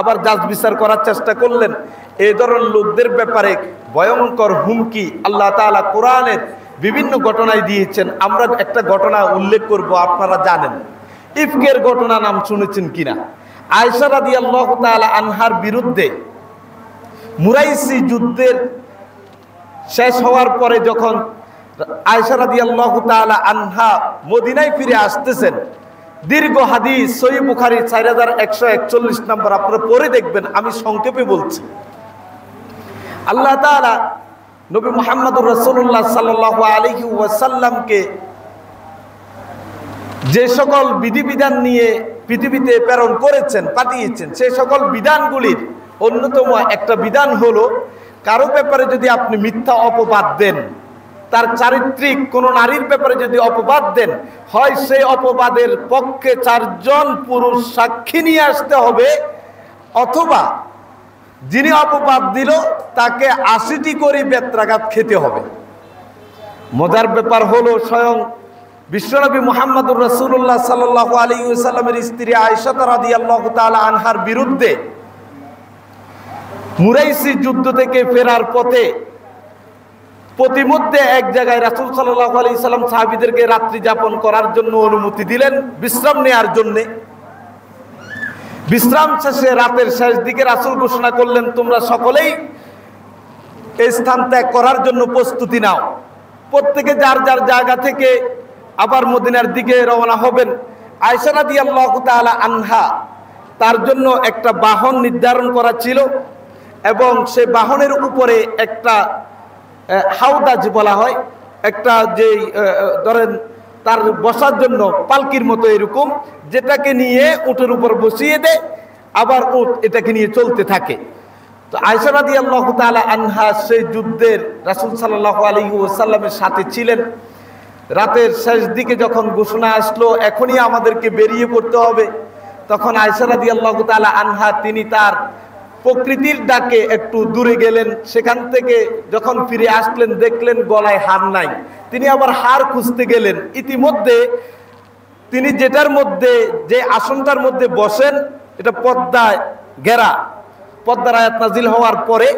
আবার যাচ বিচার করার চেষ্টা করলেন, এই ধরনের লোকদের ব্যাপারে ভয়ঙ্কর হুমকি আল্লাহ তাআলা কোরআনের বিভিন্ন ঘটনায় দিয়েছেন। আমরা একটা ঘটনা উল্লেখ করব, আপনারা জানেন, ইফকের ঘটনা নাম শুনেছেন কিনা? আয়েশা রাদিয়াল্লাহু তাআলা আনহার বিরুদ্ধে মুরাইসি যুদ্ধের শেষ হওয়ার পরে যখন আয়েশা রাদিয়াল্লাহু তাআলা আনহা মদিনায় ফিরে আসতেছেন, দীর্ঘ হাদিস, সহিহ বুখারী 4141 নম্বর, আপনারা পড়ে দেখবেন, আমি সংক্ষেপে বলছি। আল্লাহ তাআলা নবী মুহাম্মদুর রাসূলুল্লাহ সাল্লাল্লাহু আলাইহি ওয়াসাল্লামকে যে সকল বিধিবিধান নিয়ে পৃথিবীতে প্রেরণ করেছেন, পাঠিয়েছেন, সেই সকল বিধানগুলির অন্যতম একটা বিধান হলো, কারো ব্যাপারে যদি আপনি মিথ্যা অপবাদ দেন, তার চারিত্রিক কোনো নারীর ব্যাপারে যদি অপবাদ দেন, হয় সেই অপবাদের পক্ষে 4 জন পুরুষ সাক্ষী নিয়ে আসতে হবে, অথবা যিনি অপবাদ দিল তাকে 80টি করে বেত্রাঘাত খেতে হবে। মজার ব্যাপার হলো, স্বয়ং বিশ্বনবী মুহাম্মদুর রাসূলুল্লাহ সাল্লাল্লাহু আলাইহি ওয়াসাল্লামের স্ত্রী আয়েশা রাদিয়াল্লাহু তাআলা আনহার বিরুদ্ধে মুরাইসি যুদ্ধ থেকে ফেরার পথে প্রতিমধ্যে এক জায়গায় রাসূল সাল্লাল্লাহু আলাইহি সাল্লাম সাহাবীদেরকে রাত্রি যাপন করার জন্য অনুমতি দিলেন, বিশ্রাম নেওয়ার জন্য। বিশ্রাম শেষে রাতের শেষ দিকে রাসূল ঘোষণা করলেন, তোমরা সকলেই এই স্থান ত্যাগ করার জন্য প্রস্তুতি নাও। প্রত্যেকে যার যার জায়গা থেকে আবার মদিনার দিকে রওনা হবেন। আয়েশা রাদিয়াল্লাহু তাআলা আনহা, তার জন্য একটা বাহন নির্ধারণ করা ছিল এবং সেই বাহনের উপরে একটা হাউদাজ বলা হয়, একটা যে ধরেন তার বসার জন্য পালকির মতো এরকম, যেটাকে নিয়ে উটের উপর বসিয়ে দেয়, আবার উট এটাকে নিয়ে চলতে থাকে। তো আয়েশা রাদিয়াল্লাহু তাআলা আনহা সেই যুদ্ধের রাসূল সাল্লাল্লাহু আলাইহি ওয়াসাল্লামের সাথে ছিলেন। রাতের শেষ দিকে যখন ঘোষণা আসলো এখনই আমাদেরকে বেরিয়ে পড়তে হবে, তখন আয়েশা রাদিয়াল্লাহু তাআলা আনহা তিনি তার প্রকৃতির ডাকে একটু দূরে গেলেন। সেখান থেকে যখন ফিরে আসলেন দেখলেন গলায় হার নাই। তিনি আবার হার খুঁজতে গেলেন। ইতিমধ্যে তিনি যেটার মধ্যে, যে আসনটার মধ্যে বসেন, এটা পর্দায় ঘেরা। পর্দার আয়াত নাজিল হওয়ার পরে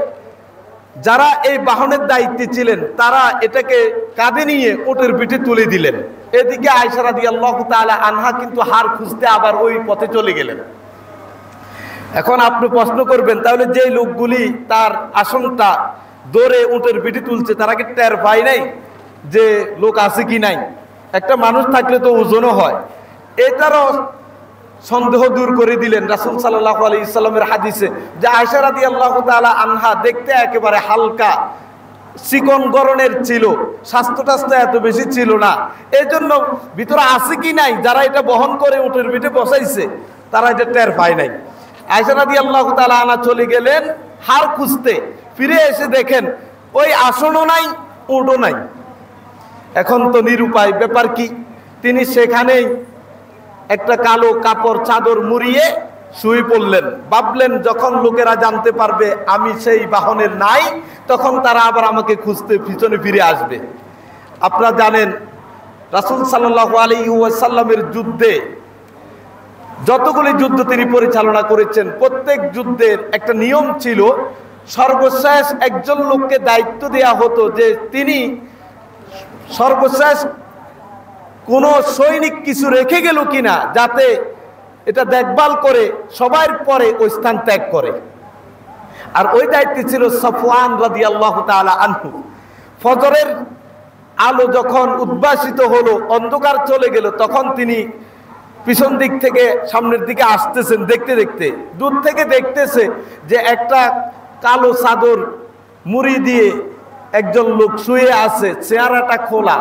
যারা এই বাহনের দায়িত্বে ছিলেন তারা এটাকে কাঁধে নিয়ে উটের পিঠে তুলে দিলেন। এদিকে আয়েশা রাদিয়াল্লাহু তাআলা আনহা কিন্তু হার খুঁজতে আবার ওই পথে চলে গেলেন। এখন আপনি প্রশ্ন করবেন, তাহলে যে লোকগুলি তার আসনটা ধরে উটের পিঠে তুলছে তারা কি টের পায় নাই যে লোক আছে কি নাই? একটা মানুষ থাকলে তো ওজনও হয়। এটারও সন্দেহ দূর করে দিলেন রাসূল সাল্লাল্লাহু আলাইহি সাল্লামের হাদিসে, যে আয়েশা রাদিয়াল্লাহু তাআলা আনহা দেখতে একেবারে হালকা চিকন গড়নের ছিল, স্বাস্থ্য এত বেশি ছিল না। এই জন্য ভিতরে আছে কি নাই, যারা এটা বহন করে উটের পিঠে বসাইছে তারা এটা টের পায় নাই। আয়েশা রাদিয়াল্লাহু তাআলা আনহা চলে গেলেন হার খুঁজতে। ফিরে এসে দেখেন ওই আসনও নাই, উটও নাই। এখন তো নিরুপায়, ব্যাপার কি? তিনি সেখানেই একটা কালো কাপড় চাদর মুড়িয়ে শুয়ে পড়লেন। ভাবলেন যখন লোকেরা জানতে পারবে আমি সেই বাহনের নাই, তখন তারা আবার আমাকে খুঁজতে পিছনে ফিরে আসবে। আপনারা জানেন রাসূল সাল্লাল্লাহু আলাইহি ওয়াসাল্লামের যুদ্ধে যতগুলি যুদ্ধ তিনি পরিচালনা করেছেন, প্রত্যেক যুদ্ধের একটা নিয়ম ছিল, সর্বশেষ একজন লোককে দায়িত্ব দেয়া হতো যে তিনি সর্বশেষ কোন সৈনিক কিছু রেখে গেল কিনা, যাতে এটা দেখভাল করে সবার পরে ওই স্থান ত্যাগ করে। আর ওই দায়িত্বে ছিল সফওয়ান রাদিয়াল্লাহু তাআলা আনহু। ফজরের আলো যখন উদ্ভাসিত হলো, অন্ধকার চলে গেল, তখন তিনি পিছন দিক থেকে সামনের দিকে আসতেছেন, দেখতে দেখতে দূর থেকে দেখতেছে যে একটা কালো চাদর মুড়ি দিয়ে একজন লোক শুয়ে আছে, চেহারাটা খোলা।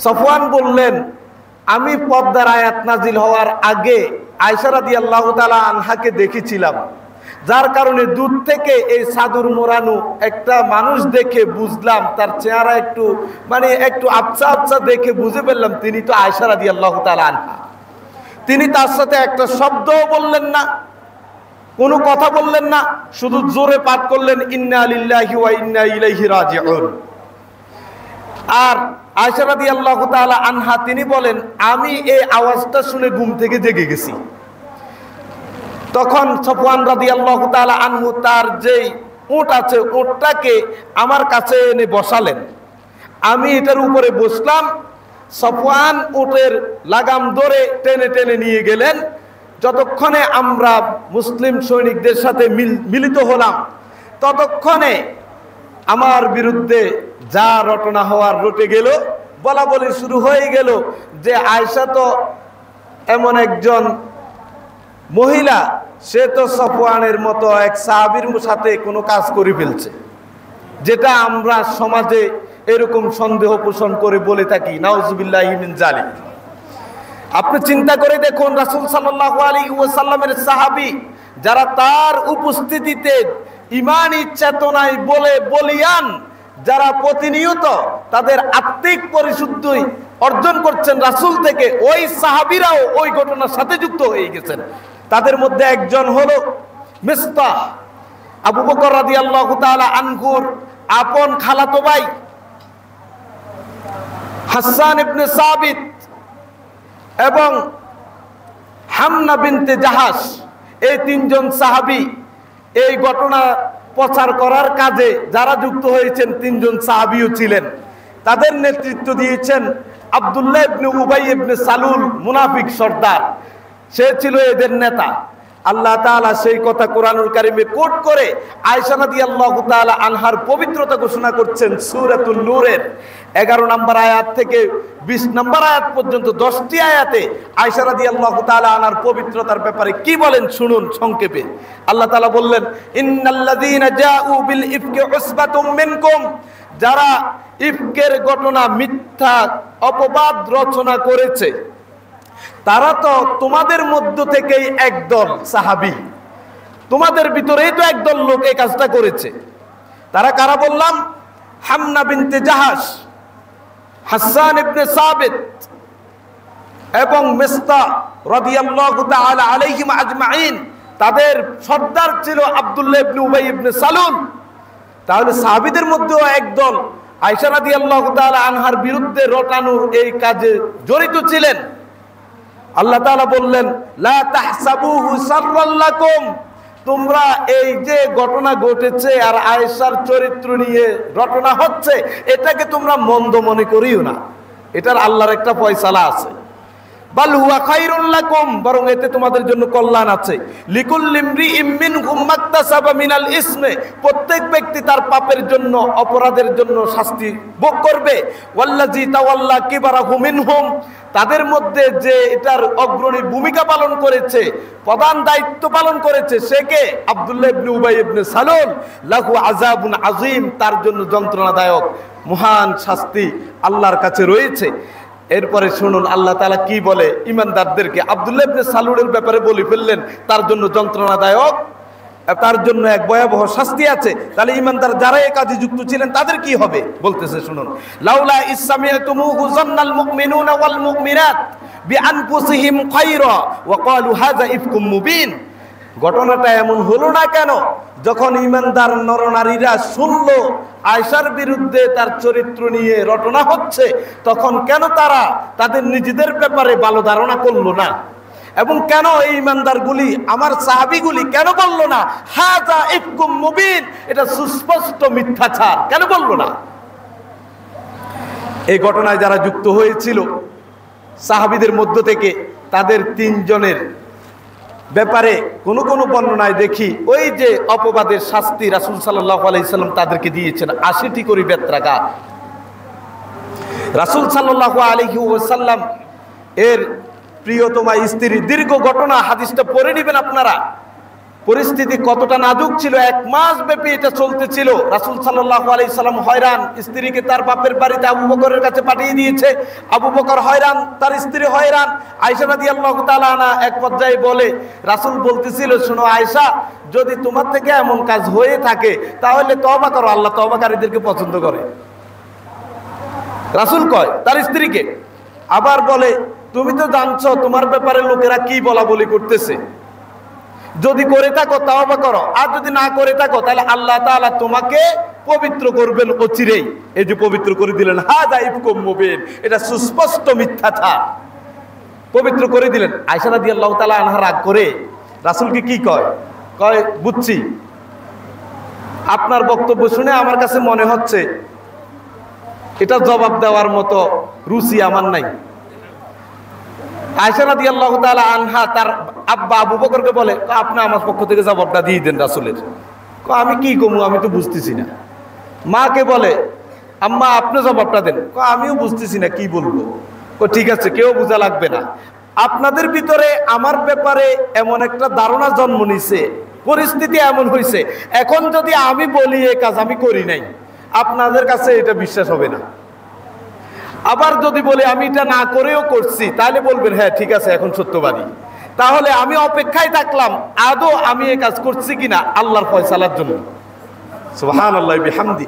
সফওয়ান বললেন, আমি পর্দার আয়াত নাজিল হওয়ার আগে আয়েশা রাদিয়াল্লাহু তাআলা আনহাকে দেখেছিলাম, যার কারণে দূর থেকে এই চাদর মোড়ানো একটা মানুষ দেখে বুঝলাম তার চেহারা একটু একটু আবছা আবছা দেখে বুঝে ফেললাম তিনি তো আয়েশা রাদিয়াল্লাহু তাআলা আনহা। তিনি তার সাথে একটা শব্দও বললেন না, কোনো কথা বললেন না, শুধু জোরে পাঠ করলেন ইন্না লিল্লাহি ওয়া ইন্না ইলাইহি রাজিউন। আর আয়েশা রাদিয়াল্লাহু তাআলা আনহা তিনি বলেন, আমি এই আওয়াজটা শুনে ঘুম থেকে জেগে গেছি। তখন সফওয়ান রাদিয়াল্লাহু তাআলা আনহু তার যেই উট আছে উটটাকে আমার কাছে এনে বসালেন, আমি এটার উপরে বসলাম। সফওয়ান উটের লাগাম ধরে টেনে টেনে নিয়ে গেলেন। যতক্ষণে আমরা মুসলিম সৈনিকদের সাথে মিলিত হলাম ততক্ষণে আমার বিরুদ্ধে যা রটনা হওয়ার রটে গেল, বলা বলি শুরু হয়ে গেল যে আয়েশা তো এমন একজন মহিলা, সে তো সফওয়ানের মতো এক সাহাবীর সাথে কোনো কাজ করে ফেলছে, যেটা আমরা সমাজে এরকম সন্দেহ পোষণ করে বলে থাকি, নাউজুবিল্লাহি মিন জালিক। আপনি চিন্তা করে দেখুন, রাসূল সাল্লাল্লাহু আলাইহি ওয়াসাল্লামের সাহাবী যারা তার উপস্থিতিতে ঈমানী চেতনায় বলিয়ান, যারা প্রতিনিয়ত তাদের আত্মিক পরিশুদ্ধি অর্জন করছেন রাসূল থেকে, ওই সাহাবীরাও ওই ঘটনার সাথে যুক্ত হয়ে গেছেন। তাদের মধ্যে একজন হলো মিসতাহ, আবু বকর রাদিয়াল্লাহু তাআলা আনহুর আপন খালাতো ভাই, হাসান ইবনে সাবিত এবং হামনা বিনতে জাহাশ, এই তিনজন সাহাবী এই ঘটনা প্রচার করার কাজে যারা যুক্ত হয়েছেন তিনজন সাহাবীও ছিলেন। তাদের নেতৃত্ব দিয়েছেন আব্দুল্লাহ ইবনে উবাই ইবনে সালুল, মুনাফিক সর্দার, সে ছিল এদের নেতা। আল্লাহ তাআলা সেই কথা কোরআনুল কারীমে কোট করে আয়েশা রাদিয়াল্লাহু তাআলা আনহার পবিত্রতা ঘোষণা করছেন সূরাতুন নূরের 11 নম্বর আয়াত থেকে 20 নম্বর আয়াত পর্যন্ত 10টি আয়াতে আয়েশা রাদিয়াল্লাহু তাআলা আনহার পবিত্রতার ব্যাপারে কি বলেন শুনুন সংক্ষেপে। আল্লাহ তাআলা বললেন, ইন্নাল্লাযীনা জাউ বিল ইফকি উসবাতুম মিনকুম, যারা ইফকের ঘটনা মিথ্যা অপবাদ রচনা করেছে তারা তো তোমাদের মধ্য থেকেই একদল সাহাবী, তোমাদের ভিতরেই তো একদল লোক এই কাজটা করেছে। তারা কারা বললাম? হামনা বিনতে জাহাশ, হাসান ইবনে সাবিত এবং মিসতাহ রাদিয়াল্লাহু তাআলা আলাইহিম আজমাইন। তাদের সর্দার ছিল আব্দুল্লাহ ইবনে উবাই ইবনে সালুল। তাহলে সাহাবীদের মধ্যেও একদল আয়েশা রাদিয়াল্লাহু তাআলা আনহার বিরুদ্ধে রটানোর এই কাজে জড়িত ছিলেন। আল্লাহ তাআলা বললেন, লা তাহসাবুহু শাররাল লাকুম, তোমরা এই যে ঘটনা ঘটেছে আর আয়েশার চরিত্র নিয়ে রটনা হচ্ছে, এটাকে তোমরা মন্দ মনে করিও না, এটার আল্লাহর একটা ফয়সালা আছে। বাল হুয়া খায়রুল লাকুম, বরং এতে তোমাদের জন্য কল্যাণ আছে। লিকুল্লি ইমরিইম মিনহুম মাকতাসাবা মিনাল ইসমে, প্রত্যেক ব্যক্তি তার পাপের জন্য, অপরাধের জন্য শাস্তি ভোগ করবে। ওয়াল্লাযী তাওয়াল্লা কিবারাহু মিনহুম, তাদের মধ্যে যে এটার অগ্রণী ভূমিকা পালন করেছে, প্রধান দায়িত্ব পালন করেছে, সে কে? আব্দুল্লাহ ইবনে উবাই ইবনে সালুল। লাহু আযাবুন আযীম, তার জন্য যন্ত্রণাদায়ক মহান শাস্তি আল্লাহর কাছে রয়েছে। এরপরে শুনুন আল্লাহ তাআলা কি বলে ঈমানদারদেরকে। আব্দুল্লাহ ইবনে সালুলের ব্যাপারে বলে ফেললেন তার জন্য যন্ত্রণাদায়ক, তার জন্য এক ভয়াবহ শাস্তি আছে। তাহলে ঈমানদার যারা এই কাজে যুক্ত ছিলেন তাদের কি হবে বলতেছে শুনুন। লাউলা ইসসামিআতুমুহু যান্নাল মুমিনুনা ওয়াল মুমিনাত বিআনফুসিহিম খায়রা ওয়া ক্বালু হাযা ইফকুম মুবিন। ঘটনাটা এমন হলো না কেন, যখন ঈমানদার নরনারীরা শুনলো আয়েশার বিরুদ্ধে তার চরিত্র নিয়ে রটনা হচ্ছে, তখন কেন তারা তাদের নিজেদের ব্যাপারে ভালো ধারণা করলো না? এবং কেন এই ঈমানদারগুলি, আমার সাহাবীগুলি কেন বললো না হাযা ইফকুম মুবিন, এটা সুস্পষ্ট মিথ্যাচার, কেন বললো না? এই ঘটনায় যারা যুক্ত হয়েছিল সাহাবীদের মধ্য থেকে, তাদের তিনজনের ব্যাপারে কোন কোন বর্ণনায় দেখি ওই যে অপবাদের শাস্তি রাসূল সাল্লাল্লাহু আলাইহি সাল্লাম তাদেরকে দিয়েছেন 80টি করে বেত্রাঘাত। রাসূল সাল্লাল্লাহু আলাইহি ওয়াসাল্লাম এর প্রিয়তমা স্ত্রী, দীর্ঘ ঘটনা, হাদিসটা পড়ে নেবেন আপনারা। পরিস্থিতি কতটা নাজুক ছিল, 1 মাস ব্যাপী এটা চলতেছিল। রাসূল সাল্লাল্লাহু আলাইহি সাল্লাম হয়রান, স্ত্রীকে তার বাপের বাড়িতে আবু বকরের কাছে পাঠিয়ে দিয়েছে। আবু বকর হয়রান, তার স্ত্রী হয়রান। আয়েশা রাদিয়াল্লাহু তাআলা আনহা এক পর্যায়ে বলে, রাসূল বলতেছিল, শোনো আয়েশা, যদি তোমার থেকে এমন কাজ হয়ে থাকে তাহলে তওবা করো, আল্লাহ তওবাকারীদেরকে পছন্দ করে। রাসূল কয় তার স্ত্রীকে, আবার বলে, তুমি তো জানছো তোমার ব্যাপারে লোকেরা কি বলা বলি করতেছে, যদি করে থাকো তওবা করো, আর যদি না করে থাকো তাহলে আল্লাহ তাআলা তোমাকে পবিত্র করবেন অচিরেই। এই যে পবিত্র করে দিলেন, হাযা ইফকুম মুবিন, এটা সুস্পষ্ট মিথ্যাচার, পবিত্র করে দিলেন। আয়েশা রাদিয়াল্লাহু তাআলা আনহা রাগ করে রাসূলকে কি কয়, কয় বুঝছি, আপনার বক্তব্য শুনে আমার কাছে মনে হচ্ছে এটা জবাব দেওয়ার মতো রুচি আমার নাই। আয়েশা রাদিয়াল্লাহু তাআলা আনহা তার আব্বা আবু বকরকে বলে, আপনি আমার পক্ষ থেকে জবাবটা দিয়ে দেন রাসূলের। আমি কি কমু, আমি তো বুঝতেছি না। মাকে বলে, আম্মা আপনি জবাবটা দেন। আমিও বুঝতেছি না কি বলবো। ঠিক আছে, কেউ বোঝা লাগবে না। আপনাদের ভিতরে আমার ব্যাপারে এমন একটা ধারণা জন্ম নিছে, পরিস্থিতি এমন হয়েছে, এখন যদি আমি বলি এ কাজ আমি করি নাই, আপনাদের কাছে এটা বিশ্বাস হবে না। আবার যদি বলি আমি এটা না করেও করছি, তাহলে বলবেন হ্যাঁ ঠিক আছে এখন সত্যবাদী। তাহলে আমি অপেক্ষায় থাকলাম আদৌ আমি এই কাজ করছি কিনা আল্লাহর ফয়সালার জন্য। সুবহানাল্লাহি বিহামদি।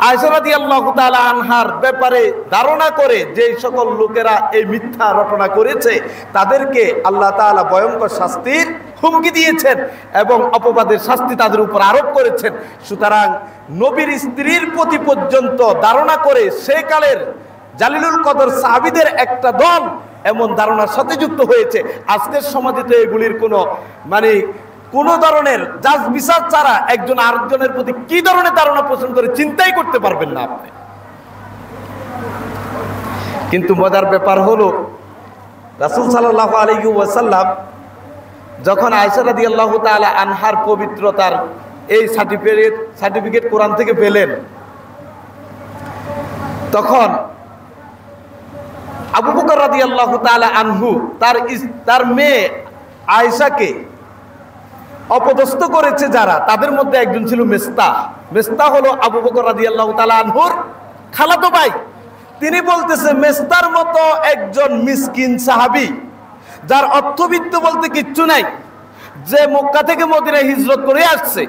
আয়েশা রাদিয়াল্লাহু তাআলা আনহার ব্যাপারে ধারণা করে যে সকল লোকেরা এই মিথ্যা রটনা করেছে তাদেরকে আল্লাহ তাআলা ভয়ঙ্কর শাস্তির হুমকি দিয়েছেন এবং অপবাদের শাস্তি তাদের উপর আরোপ করেছেন। সুতরাং নবীর স্ত্রীর প্রতি পর্যন্ত ধারণা করে সেকালের জালিলুল কদর সাহাবীদের একটা দল এমন ধারণার সাথে যুক্ত হয়েছে। আজকের সমাজে তো এগুলির কোনো ধরনের জাজ বিচার ছাড়া একজন আরেকজনের প্রতি কি ধরনের ধারণা পোষণ করে চিন্তাই করতে পারবেন না আপনি। কিন্তু মজার ব্যাপার হলো, রাসূল সাল্লাল্লাহু আলাইহি ওয়াসাল্লাম যখন আয়েশা রাদিয়াল্লাহু তাআলা আনহার পবিত্রতার এই সার্টিফিকেট কোরআন থেকে পেলেন, তখন আবু বকর রাদিয়াল্লাহু তাআলা আনহু তার মেয়ে আয়েশাকে অপদস্থ করেছে যারা, তাদের মধ্যে একজন ছিল মিস্তাহ। মিস্তাহ হলো আবু বকর রাদিয়াল্লাহু তাআলা আনহুর খালাতো ভাই। তিনি বলতেছে, মিস্তার মতো একজন মিসকিন সাহাবী, যার অর্থবিত্ত বলতে কিচ্ছু নাই, যে মক্কা থেকে মদিনায় হিজরত করে আসছে,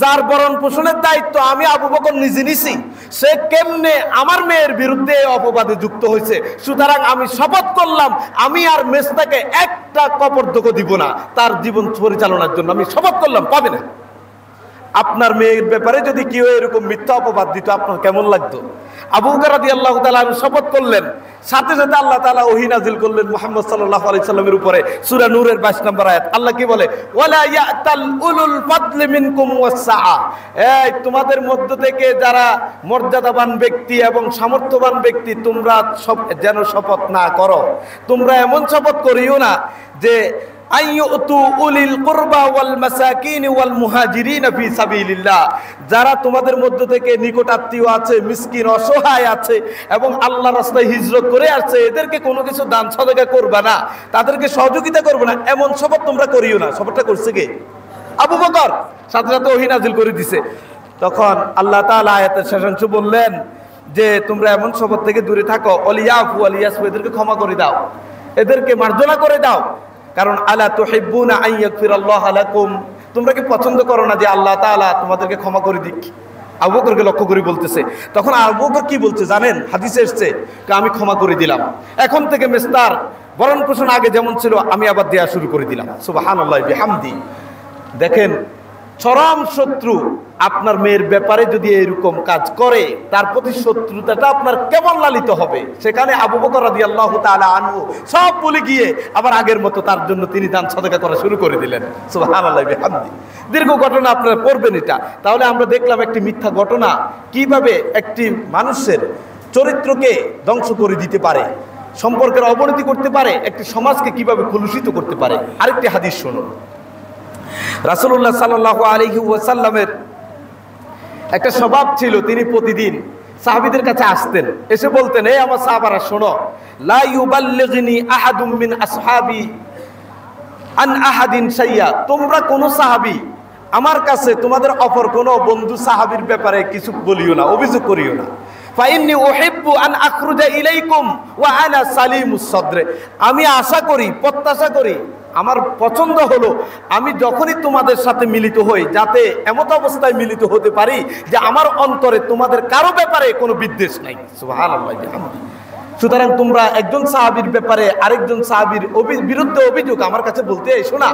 যার ভরণ পোষণের দায়িত্ব আমি আবু বকর নিজে নিছি, সে কেমনে আমার মেয়ের বিরুদ্ধে অপবাদে যুক্ত হয়েছে। সুতরাং আমি শপথ করলাম আমি আর মেস্তাকে একটা কপর্দক দিব না, তার জীবন পরিচালনার জন্য আমি শপথ করলাম, পাবে না। আপনার মেয়ের ব্যাপারে যদি কেউ এরকম মিথ্যা অপবাদ দিত আপনার কেমন লাগতো? আবু বকর রাদিয়াল্লাহু তাআলা শপথ করলেন, সাথে সাথে আল্লাহ তাআলা ওহী নাযিল করলেন মুহাম্মদ সাল্লাল্লাহু আলাইহি সাল্লামের উপরে। সূরা নূরের 22 নম্বর আয়াত। আল্লাহ কি বলে? ওয়ালা ইয়াতাল উলুল ফাদলি মিনকুম ওয়াসআ, এই তোমাদের মধ্য থেকে যারা মর্যাদাবান ব্যক্তি এবং সামর্থ্যবান ব্যক্তি, তোমরা যেন শপথ না করো, তোমরা এমন শপথ করিও না যে আইয়ুতু উলিল কুরবা ওয়াল মাসাকিন ওয়াল মুহাজিরিন ফি সাবিলিল্লাহ, যারা তোমাদের মধ্য থেকে নিকটাত্মীয় আছে, মিসকিন অসহায় আছে এবং আল্লাহর রাস্তায় হিজরত করে আসছে, এদেরকে কোনো কিছু দান সদকা করবে না, তাদেরকে সহযোগিতা করবে না, এমন শপথ তোমরা করিও না। শপথটা করছে কে? আবু বকর। সাথে সাথে ওহী নাযিল করে দিছে। তখন আল্লাহ তাআলা আয়াতের শেষাংশ বললেন যে তোমরা এমন শপথ থেকে দূরে থাকো, ওয়ালিয়াফু ওয়ালিয়াসফু, এদেরকে ক্ষমা করে দাও, এদেরকে মার্জনা করে দাও। কারণ আলা তুহিব্বুনা আন ইয়াগফিরাল্লাহু লাকুম, তোমরা কি পছন্দ করো না যে আল্লাহ তাআলা তোমাদেরকে ক্ষমা করে দিক? আবু বকরকে লক্ষ্য করে বলতেছে। তখন আবু বকর কি বলছে জানেন? হাদিসে এসেছে, আমি ক্ষমা করে দিলাম, এখন থেকে মিস্তার ভরণ পোষণ আগে যেমন ছিল আমি আবার দেয়া শুরু করে দিলাম। সুবহানাল্লাহি বিহামদি। দেখেন, চরম শত্রু আপনার মেয়ের ব্যাপারে যদি এরকম কাজ করে, তার প্রতি শত্রুতাটা আপনার কেমন লালিত হবে। সেখানে আবু বকর রাদিয়াল্লাহু তাআলা আনহু সব ভুলে গিয়ে আবার আগের মতো তার জন্য তিনি দান সদকা করা শুরু করে দিলেন। সুবহানাল্লাহি বিহামদি। দীর্ঘ ঘটনা আপনারা পড়বেন এটা। তাহলে আমরা দেখলাম একটি মিথ্যা ঘটনা কিভাবে একটি মানুষের চরিত্রকে ধ্বংস করে দিতে পারে, সম্পর্কের অবনতি করতে পারে, একটি সমাজকে কিভাবে কলুষিত করতে পারে। আরেকটি হাদিস শুনুন। রাসূলুল্লাহ সাল্লাল্লাহু আলাইহি ওয়াসাল্লামের একটা স্বভাব ছিল, তিনি প্রতিদিন সাহাবীদের কাছে আসতেন, এসে বলতেন, এই আমার সাহাবারা শোনো, লা ইউবাল্লিগনি আহাদুম মিন আসহাবি আন আহাদিন শাইয়া, তোমরা কোন সাহাবী আমার কাছে তোমাদের অপর কোন বন্ধু সাহাবীর ব্যাপারে কিছু বলিও না, অভিযোগ করিও না। ফাইন্নী উহিব্বু আন আখরুজা ইলাইকুম ওয়া আনা সালিমুস সাদরে, আমি আশা করি, প্রত্যাশা করি, আমার পছন্দ হলো আমি যখনই তোমাদের সাথে মিলিত হই যাতে এমত অবস্থায় মিলিত হতে পারি যে আমার অন্তরে তোমাদের কারো ব্যাপারে কোনো বিদ্বেষ নাই। সুবহানাল্লাহ। সুতরাং তোমরা একজন সাহাবীর ব্যাপারে আরেকজন সাহাবীর বিরুদ্ধে অভিযোগ আমার কাছে বলতে এসো না,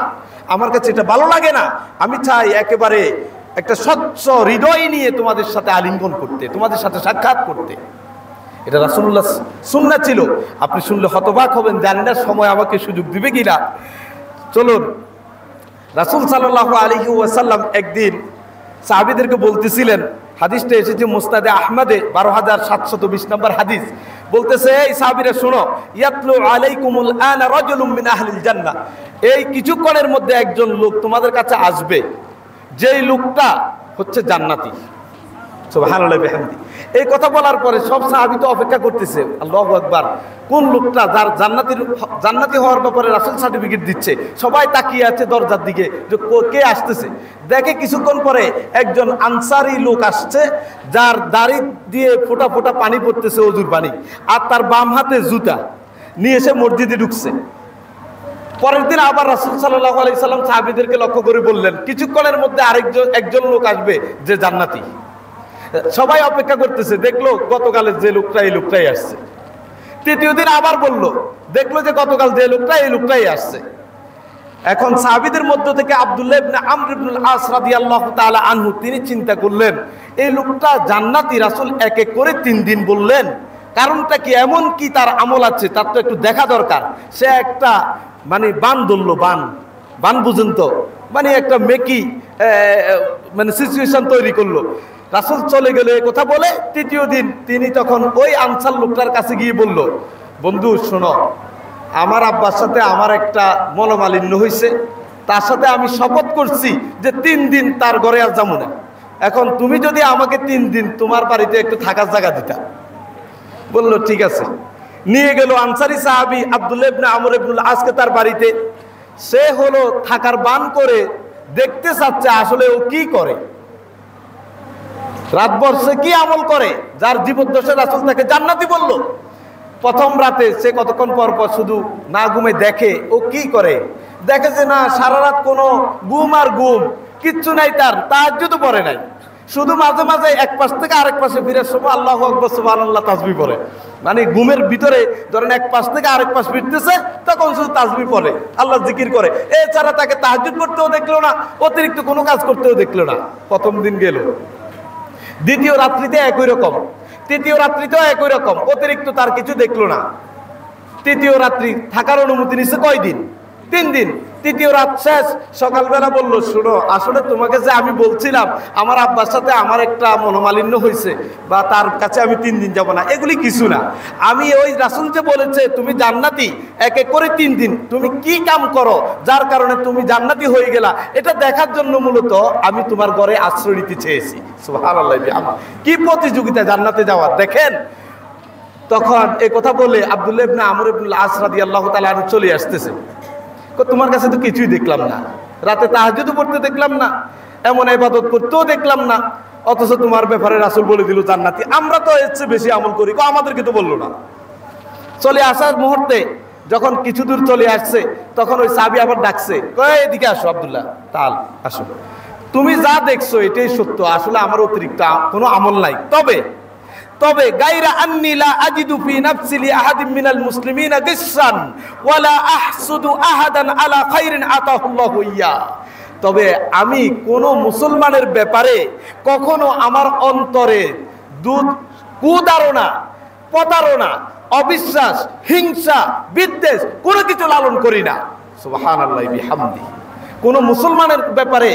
আমার কাছে এটা ভালো লাগে না। আমি চাই একেবারে একটা স্বচ্ছ হৃদয় নিয়ে তোমাদের সাথে আলিঙ্গন করতে, তোমাদের সাথে সাক্ষাৎ করতে। এটা রাসূলুল্লাহ সুন্নাহ ছিল। আপনি শুনলে হতবাক হবেন, জানি না সময় আমাকে সুযোগ দিবে কিনা। চলুন, রাসূল সাল্লাল্লাহু আলাইহি ওয়াসাল্লাম একদিন সাহাবীদেরকে বলতেছিলেন, হাদিসটা এসেছে মুসনাদে আহমদে 12720 নম্বর হাদিস, বলতেছে, এই সাহাবীরা শোনো, ইয়াতলু আলাইকুমুল আনা রাজুলুম মিন আহলিল জান্নাহ, এই কিছুক্ষণের মধ্যে একজন লোক তোমাদের কাছে আসবে, যেই লোকটা হচ্ছে জান্নাতি। সুবহানাল্লাহি বিহামদি। এই কথা বলার পরে সব সাহাবী তো অপেক্ষা করতেছে, আল্লাহু আকবার, কোন লোকটা যার জান্নাতি হওয়ার ব্যাপারে রাসূল সার্টিফিকেট দিচ্ছে। সবাই তাকিয়ে আছে দরজার দিকে যে কে আসতেছে। দেখে কিছুক্ষণ পরে একজন আনসারি লোক আসছে, যার দাড়ি দিয়ে ফোঁটা ফোঁটা পানি পড়তেছে, ওযুর পানি, আর তার বাম হাতে জুতা নিয়ে এসে মসজিদে ঢুকছে। পরের দিন আবার রাসূল সাল্লাল্লাহু আলাইহি সাল্লাম সাহাবীদেরকে লক্ষ্য করে বললেন, কিছুক্ষণের মধ্যে একজন লোক আসবে যে জান্নাতি। সবাই অপেক্ষা করতেছে, দেখলো গতকালের যে লোকটা এই লোকটাই আসছে। তৃতীয় দিন আবার বলল, দেখলো যে গতকাল যে লোকটা এই লোকটাই আসছে। এখন সাহাবীদের মধ্য থেকে আব্দুল্লাহ ইবনে আমর ইবনুল আস রাদিয়াল্লাহু তাআলা আনহু তিনি চিন্তা করলেন, এই লোকটা জান্নাতি। রাসূল এক এক করে 3 দিন বললেন, কারণটা কি, এমন কি তার আমল আছে, তার তো একটু দেখা দরকার। সে একটা মানে বান ধরলো, বান বুঝেন তো, মানে একটা মেকি মানে সিচুয়েশন তৈরি করলো। রাসূল চলে গেলে কথা বলে, তৃতীয় দিন তিনি তখন ওই আনসার লোকটার কাছে গিয়ে বলল, বন্ধু শোনো, আমার আব্বার সাথে আমার একটা মনোমালিন্য হয়েছে, তার সাথে আমি শপথ করছি যে 3 দিন তার ঘরে আর যাবো না। এখন তুমি যদি আমাকে 3 দিন তোমার বাড়িতে একটু থাকার জায়গা দিতা। বলল ঠিক আছে। নিয়ে গেল আনসারি সাহাবী আব্দুল্লাহ ইবনে আমর ইবনুল আসকে তার বাড়িতে। সে হলো থাকার বান করে দেখতে চাচ্ছে আসলে ও কি করে, রাতভর সে কি আমল করে, যার জীবদ্দশায় রাসূল তাকে জান্নাতি বলল। প্রথম রাতে সে কতক্ষণ পর পর শুধু না ঘুমে দেখে ও কি করে, দেখে যে না সারা রাত কোনো ঘুম আর ঘুম কিচ্ছু নাই, তার তাহাজ্জুদও পড়ে নাই, শুধু মাঝে মাঝে এক পাশ থেকে আরেক পাশে ফিরার সময় আল্লাহু আকবার সুবহানাল্লাহ তাসবিহ পড়ে। মানে ঘুমের ভিতরে ধরেন এক পাশ থেকে আরেক পাশ ফিরতেছে, তখন শুধু তাসবিহ পড়ে, আল্লাহ জিকির করে। এছাড়া তাকে তাহাজ্জুদ করতেও দেখলো না, অতিরিক্ত কোনো কাজ করতেও দেখলো না। প্রথম দিন গেল, দ্বিতীয় রাত্রিতে একই রকম, তৃতীয় রাত্রিতেও একই রকম, অতিরিক্ত তার কিছু দেখলো না। তৃতীয় রাত্রি থাকার অনুমতি নিচ্ছে কয়দিন? 3 দিন। তৃতীয় রাত শেষ, সকালবেলা বলল, শুনো আসলে তোমাকে যে আমি বলছিলাম আমার আব্বার সাথে আমার একটা মনোমালিন্য হয়েছে বা তার কাছে আমি 3 দিন যাব না, এগুলি কিছু না। আমি ওই রাসূল যে বলেছে তুমি জান্নাতি, এক এক করে 3 দিন তুমি কি কাম করো যার কারণে তুমি জান্নাতি হয়ে গেলা, এটা দেখার জন্য মূলত আমি তোমার ঘরে আশ্রয় নিতে চেয়েছি। সুবহানাল্লাহ। কি প্রতিযোগিতা জান্নাতে যাওয়ার, দেখেন। তখন এই কথা বলে আব্দুল্লাহ ইবনে আমর ইবনুল আস রাদিয়াল্লাহু তাআলা আনহু চলে আসতেছে। তোমার কাছে তো কিছুই দেখলাম না, রাতে তাহাজ্জুদ পড়তে দেখলাম না, এমন ইবাদত করতেও দেখলাম না, অথচ তোমার ব্যাপারে রাসূল বলে দিল জান্নাতি। আমরা তো এর চেয়ে বেশি আমল করি, আমাদেরকে তো বললো না। চলে আসার মুহূর্তে যখন কিছু দূর চলে আসছে, তখন ওই সাহাবী আবার ডাকছে, কয় এদিকে আসো আব্দুল্লাহ, তাল আসো, তুমি যা দেখছো এটাই সত্য, আসলে আমার অতিরিক্ত কোনো আমল নাই। তবে গায়রা আন্নী লা আজিদু ফি নাফসি লি আহাদিন মিনাল মুসলিমিনা গিসসান ওয়ালা আহসুদু আহাদান আলা খাইরিন আতাহুল্লাহু ইয়া, তবে আমি কোন মুসলমানের ব্যাপারে কখনো আমার অন্তরে কুধারণা, প্রতারণা, অবিশ্বাস, হিংসা, বিদ্বেষ কোনো কিছু লালন করি না। সুবহানাল্লাহি বিহামদি। কোন মুসলমানের ব্যাপারে,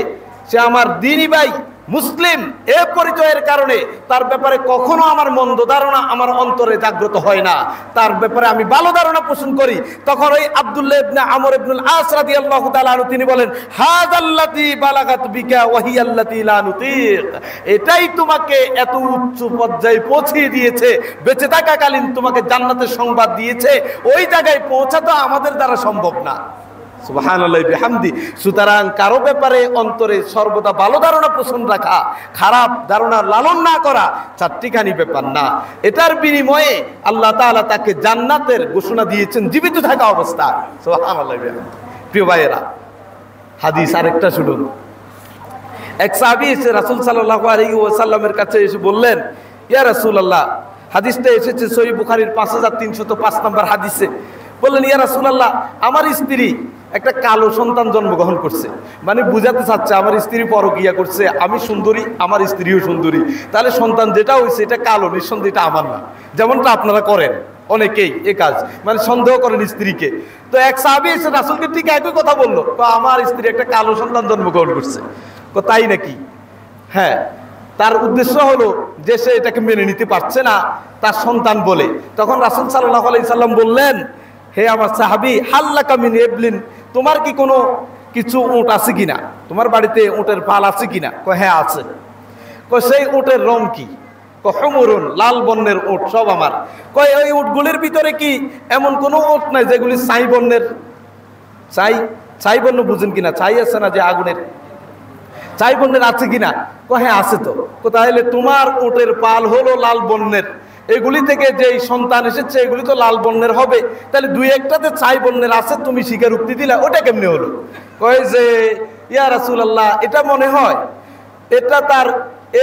সে আমার দ্বীনি ভাই মুসলিম এ পরিচয়ের কারণে তার ব্যাপারে কখনো আমার মন্দ ধারণা আমার অন্তরে জাগ্রত হয় না, তার ব্যাপারে আমি ভালো ধারণা পোষণ করি। তখন ওই আব্দুল্লাহ ইবনে আমর ইবনুল আস রাদিয়াল্লাহু তাআলা আনহু তিনি বলেন, হাযাল্লাতী বালাগাত বিকা ওয়া হিয়াল্লাতী লা নুতিক, এটাই তোমাকে এত উচ্চ পর্যায়ে পৌঁছিয়ে দিয়েছে, বেঁচে থাকাকালীন তোমাকে জান্নাতের সংবাদ দিয়েছে, ওই জায়গায় পৌঁছা তো আমাদের দ্বারা সম্ভব না। সুবহানাল্লাহ বিহামদি। সুতরাং কারো ব্যাপারে অন্তরে সর্বদা ভালো ধারণা পোষণ রাখা, খারাপ ধারণা লালন না করা চারটিখানি ব্যাপার না। এটার বিনিময়ে আল্লাহ তাআলা তাকে জান্নাতের ঘোষণা দিয়েছেন জীবিত থাকা অবস্থায়। সুবহানাল্লাহ বিহামদি। প্রিয় ভাইয়েরা, হাদিস আরেকটা শুনুন। এক সাহাবী এসে রাসূল সাল্লাল্লাহু আলাইহি ওয়াসাল্লামের কাছে এসে বললেন, ইয়া রাসূলুল্লাহ, হাদিসটা এসেছে সহিহ বুখারীর 5305 নম্বর হাদিসে। বললেন, ইয়া রাসূলুল্লাহ, আমার স্ত্রী একটা কালো সন্তান জন্মগ্রহণ করছে। মানে বুঝাতে চাচ্ছে আমার স্ত্রী পরকিয়া করছে, আমি সুন্দরী, আমার স্ত্রীও সুন্দরী, তাহলে সন্তান যেটা হয়েছে এটা কালো, নিঃসন্দেহে এটা আমার না। যেমনটা আপনারা করেন অনেকেই এ কাজ, মানে সন্দেহ করেন স্ত্রীকে। তো এক সাহাবী এসে রাসূলকে ঠিক একই কথা বললো, তো আমার স্ত্রী একটা কালো সন্তান জন্মগ্রহণ করছে। তো তাই নাকি? হ্যাঁ। তার উদ্দেশ্য হলো যে সে এটাকে মেনে নিতে পারছে না তার সন্তান বলে। তখন রাসূল সাল্লাল্লাহু আলাইহি সাল্লাম বললেন, হে আমার সাহাবী, হাল্লাকা মিন ইবলিন, তোমার কি কোনো কিছু উট আছে কিনা, তোমার বাড়িতে উটের পাল আছে কিনা? কয় হ্যাঁ আছে। কয় সেই উটের রং কি? কয় হুমুরুন, লাল বর্ণের উট সব আমার। কয় ওই উটগুলির ভিতরে কি এমন কোনো উট নাই যেগুলি ছাই বর্ণের? ছাই বর্ণ বুঝেন কিনা? ছাই আছে না যে আগুনের, ছাই বর্ণের আছে কিনা? কয় হ্যাঁ আছে। তো তাহলে তোমার উটের পাল হলো লাল বর্ণের, এগুলি থেকে যেই সন্তান এসেছে এগুলি তো লাল বর্ণের হবে, তাহলে দুই একটাতে ছাই বর্ণের আছে, তুমি স্বীকারোক্তি দিলা, ওটা কেমনে হলো? কয় যে ইয়া রাসূলুল্লাহ, এটা মনে হয় এটা তার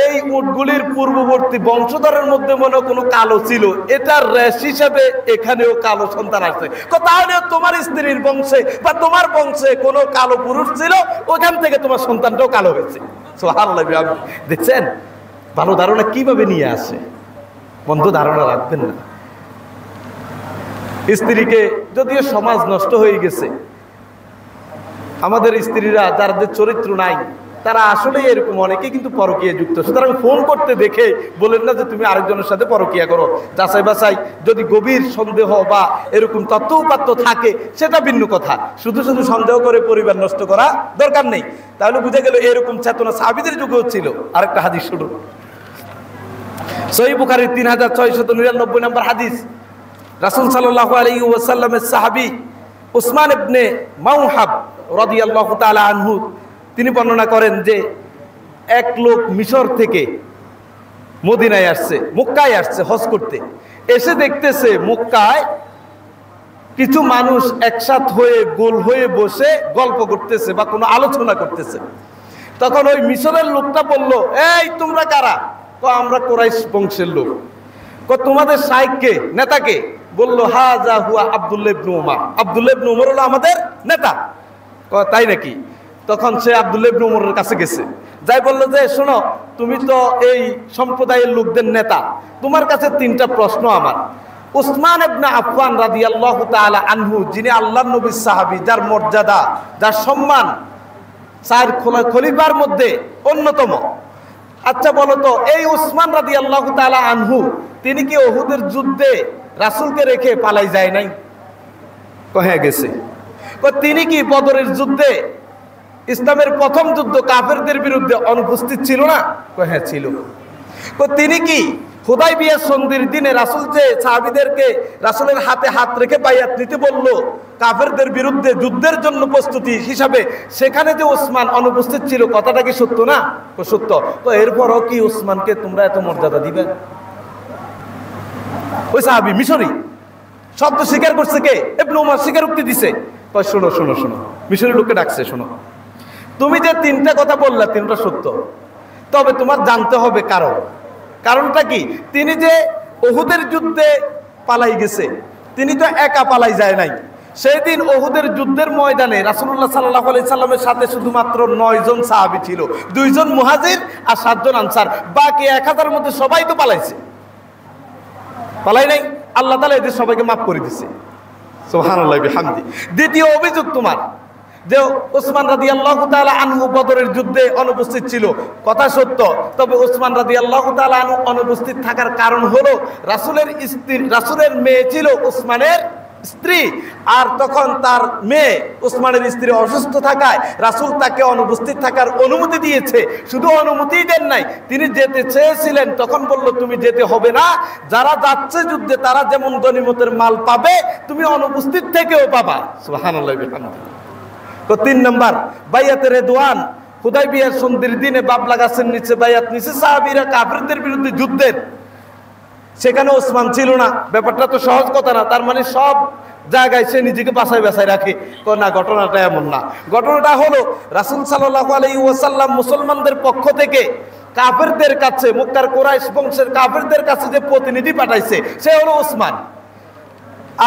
এই উটগুলির পূর্ববর্তী বংশধরের মধ্যে মনে কোনো কালো ছিল, এটার রেশ হিসেবে এখানেও কালো সন্তান আসছে। তাহলে তোমার স্ত্রীর বংশে বা তোমার বংশে কোনো কালো পুরুষ ছিল, ওখান থেকে তোমার সন্তানটাও কালো হয়েছে। সুবহানাল্লাহ। দেখছেন ভালো ধারণা কিভাবে নিয়ে আসে, মন্দ ধারণা রাখবেন না। স্ত্রীকে, যদিও সমাজ নষ্ট হয়ে গেছে, আমাদের স্ত্রীরা যাদের চরিত্র নাই তারা আসলেই এরকম, অনেকে কিন্তু পরকীয়া যুক্ত। সুতরাং ফোন করতে দেখে বলেন না যে তুমি আরেকজনের সাথে পরকীয়া করো। যাচাই বাছাই যদি গভীর সন্দেহ বা এরকম তথ্য উপাত্ত থাকে সেটা ভিন্ন কথা, শুধু শুধু সন্দেহ করে পরিবার নষ্ট করা দরকার নেই। তাহলে বুঝে গেল এরকম চেতনা সাহাবীদের যুগেও ছিল। আরেকটা হাদিস শুনুন, সহিহ বুখারীর 3699 নম্বর হাদিস। রাসূল সাল্লাল্লাহু আলাইহি ওয়াসাল্লামের সাহাবী উসমান ইবনে মাওহাব রাদিয়াল্লাহু তাআলা আনহু তিনি বর্ণনা করেন যে এক লোক মিশর থেকে মদিনায় আসছে, মক্কায় আসছে হজ করতে। এসে দেখতেছে মক্কায় কিছু মানুষ একসাথ হয়ে গোল হয়ে বসে গল্প করতেছে বা কোনো আলোচনা করতেছে। তখন ওই মিশরের লোকটা বলল, এই তোমরা কারা? আমরা কুরাইশ বংশের লোক। তোমাদের শাইখকে, নেতাকে? বলল, হাযা হুয়া আব্দুল্লাহ ইবনে উমর। আব্দুল্লাহ ইবনে উমর হলো আমাদের নেতা। তাই নাকি? তখন সে আব্দুল্লাহ ইবনে উমরের কাছে গেছে, যাই বলল যে শোনো, তুমি তো এই সম্প্রদায়ের লোকদের নেতা, তোমার কাছে 3টা প্রশ্ন আমার। উসমান ইবনে আফফান রাদিয়াল্লাহু তাআলা আনহু, যিনি আল্লাহর নবীর সাহাবী, যার মর্যাদা, যার সম্মান 4 খলিফার মধ্যে অন্যতম। আচ্ছা বলো তো, এই উসমান রাদিয়াল্লাহু তাআলা আনহু তিনি কি উহুদের যুদ্ধে রাসূলকে রেখে পালাই যায় নাই? কহে গেছে। তিনি কি বদরের যুদ্ধে, ইসলামের প্রথম যুদ্ধ কাফেরদের বিরুদ্ধে অনুপস্থিত ছিল না? কহে ছিল। তিনি কি হুদায়বিয়া সন্ধির দিনে রাসূল যে সাহাবীদেরকে রাসূলের হাতে হাত রেখে বাইয়াত নিতে বলল কাফেরদের বিরুদ্ধে যুদ্ধের জন্য প্রস্তুতি হিসাবে, সেখানে যে ওসমান অনুপস্থিত ছিল, কথাটা কি সত্য না? সত্য। তো এরপরও কি ওসমানকে তোমরা এত মর্যাদা দিবে? ওই সাহাবী মিশরি শব্দ স্বীকার করছে কে? ইবনে উমর স্বীকারোক্তি দিছে। শোনো শোনো শোনো, মিশরের লোককে ডাকছে, শোনো, তুমি যে 3টা কথা বললা 3টা সত্য, তবে তোমার জানতে হবে কারণটা কি? তিনি যে উহুদের যুদ্ধে পালাই গেছে, তিনি তো একা পালাই যায় নাই। সেই দিন উহুদের যুদ্ধের ময়দানে রাসূলুল্লাহ সাল্লাল্লাহু আলাইহি সাল্লামের সাথে শুধুমাত্র 9 জন সাহাবী ছিল, 2 জন মুহাজির আর 7 জন আনসার। বাকি 1000 মধ্যে সবাই তো পালাইছে, পালাই নাই। আল্লাহ তাআলা এদের সবাইকে মাফ করে দিয়েছে। সুবহানাল্লাহি বিহামদি। দ্বিতীয় অভিযোগ তোমার, যে ওসমান রাদিয়াল্লাহু তাআলা আনহু বদরের যুদ্ধে অনুপস্থিত ছিল, কথা সত্য। তবে ওসমান রাদিয়াল্লাহু তাআলা আনহু অনুপস্থিত থাকার কারণ হলো রাসূলের মেয়ে ছিল ওসমানের স্ত্রী, আর তখন তার মেয়ে ওসমানের স্ত্রী অসুস্থ থাকায় রাসূল তাকে অনুপস্থিত থাকার অনুমতি দিয়েছে। শুধু অনুমতিই দেন নাই, তিনি যেতে চেয়েছিলেন, তখন বলল তুমি যেতে হবে না, যারা যাচ্ছে যুদ্ধে তারা যেমন গনিমতের মাল পাবে তুমি অনুপস্থিত থেকেও পাবা। সুবহানাল্লাহ বিহামদিহি। তো 3 নম্বর বাইয়াতে রিদওয়ান, হুদায়বিয়ার সন্ধির দিনে বাবলা গাছের নিচে বাইয়াত নিচে সাহাবীরা কাফিরদের বিরুদ্ধে যুদ্ধের, সেখানে ওসমান ছিল না। ব্যাপারটা তো সহজ কথা না, তার মানে সব জায়গায় সে নিজেকে বাছাই বাছাই রাখে। না, ঘটনাটা এমন না। ঘটনাটা হলো রাসূল সাল্লাল্লাহু আলাইহি ওয়াসাল্লাম মুসলমানদের পক্ষ থেকে কাফেরদের কাছে, মক্কার কুরাইশ বংশের কাফেরদের কাছে যে প্রতিনিধি পাঠাইছে সে হলো ওসমান।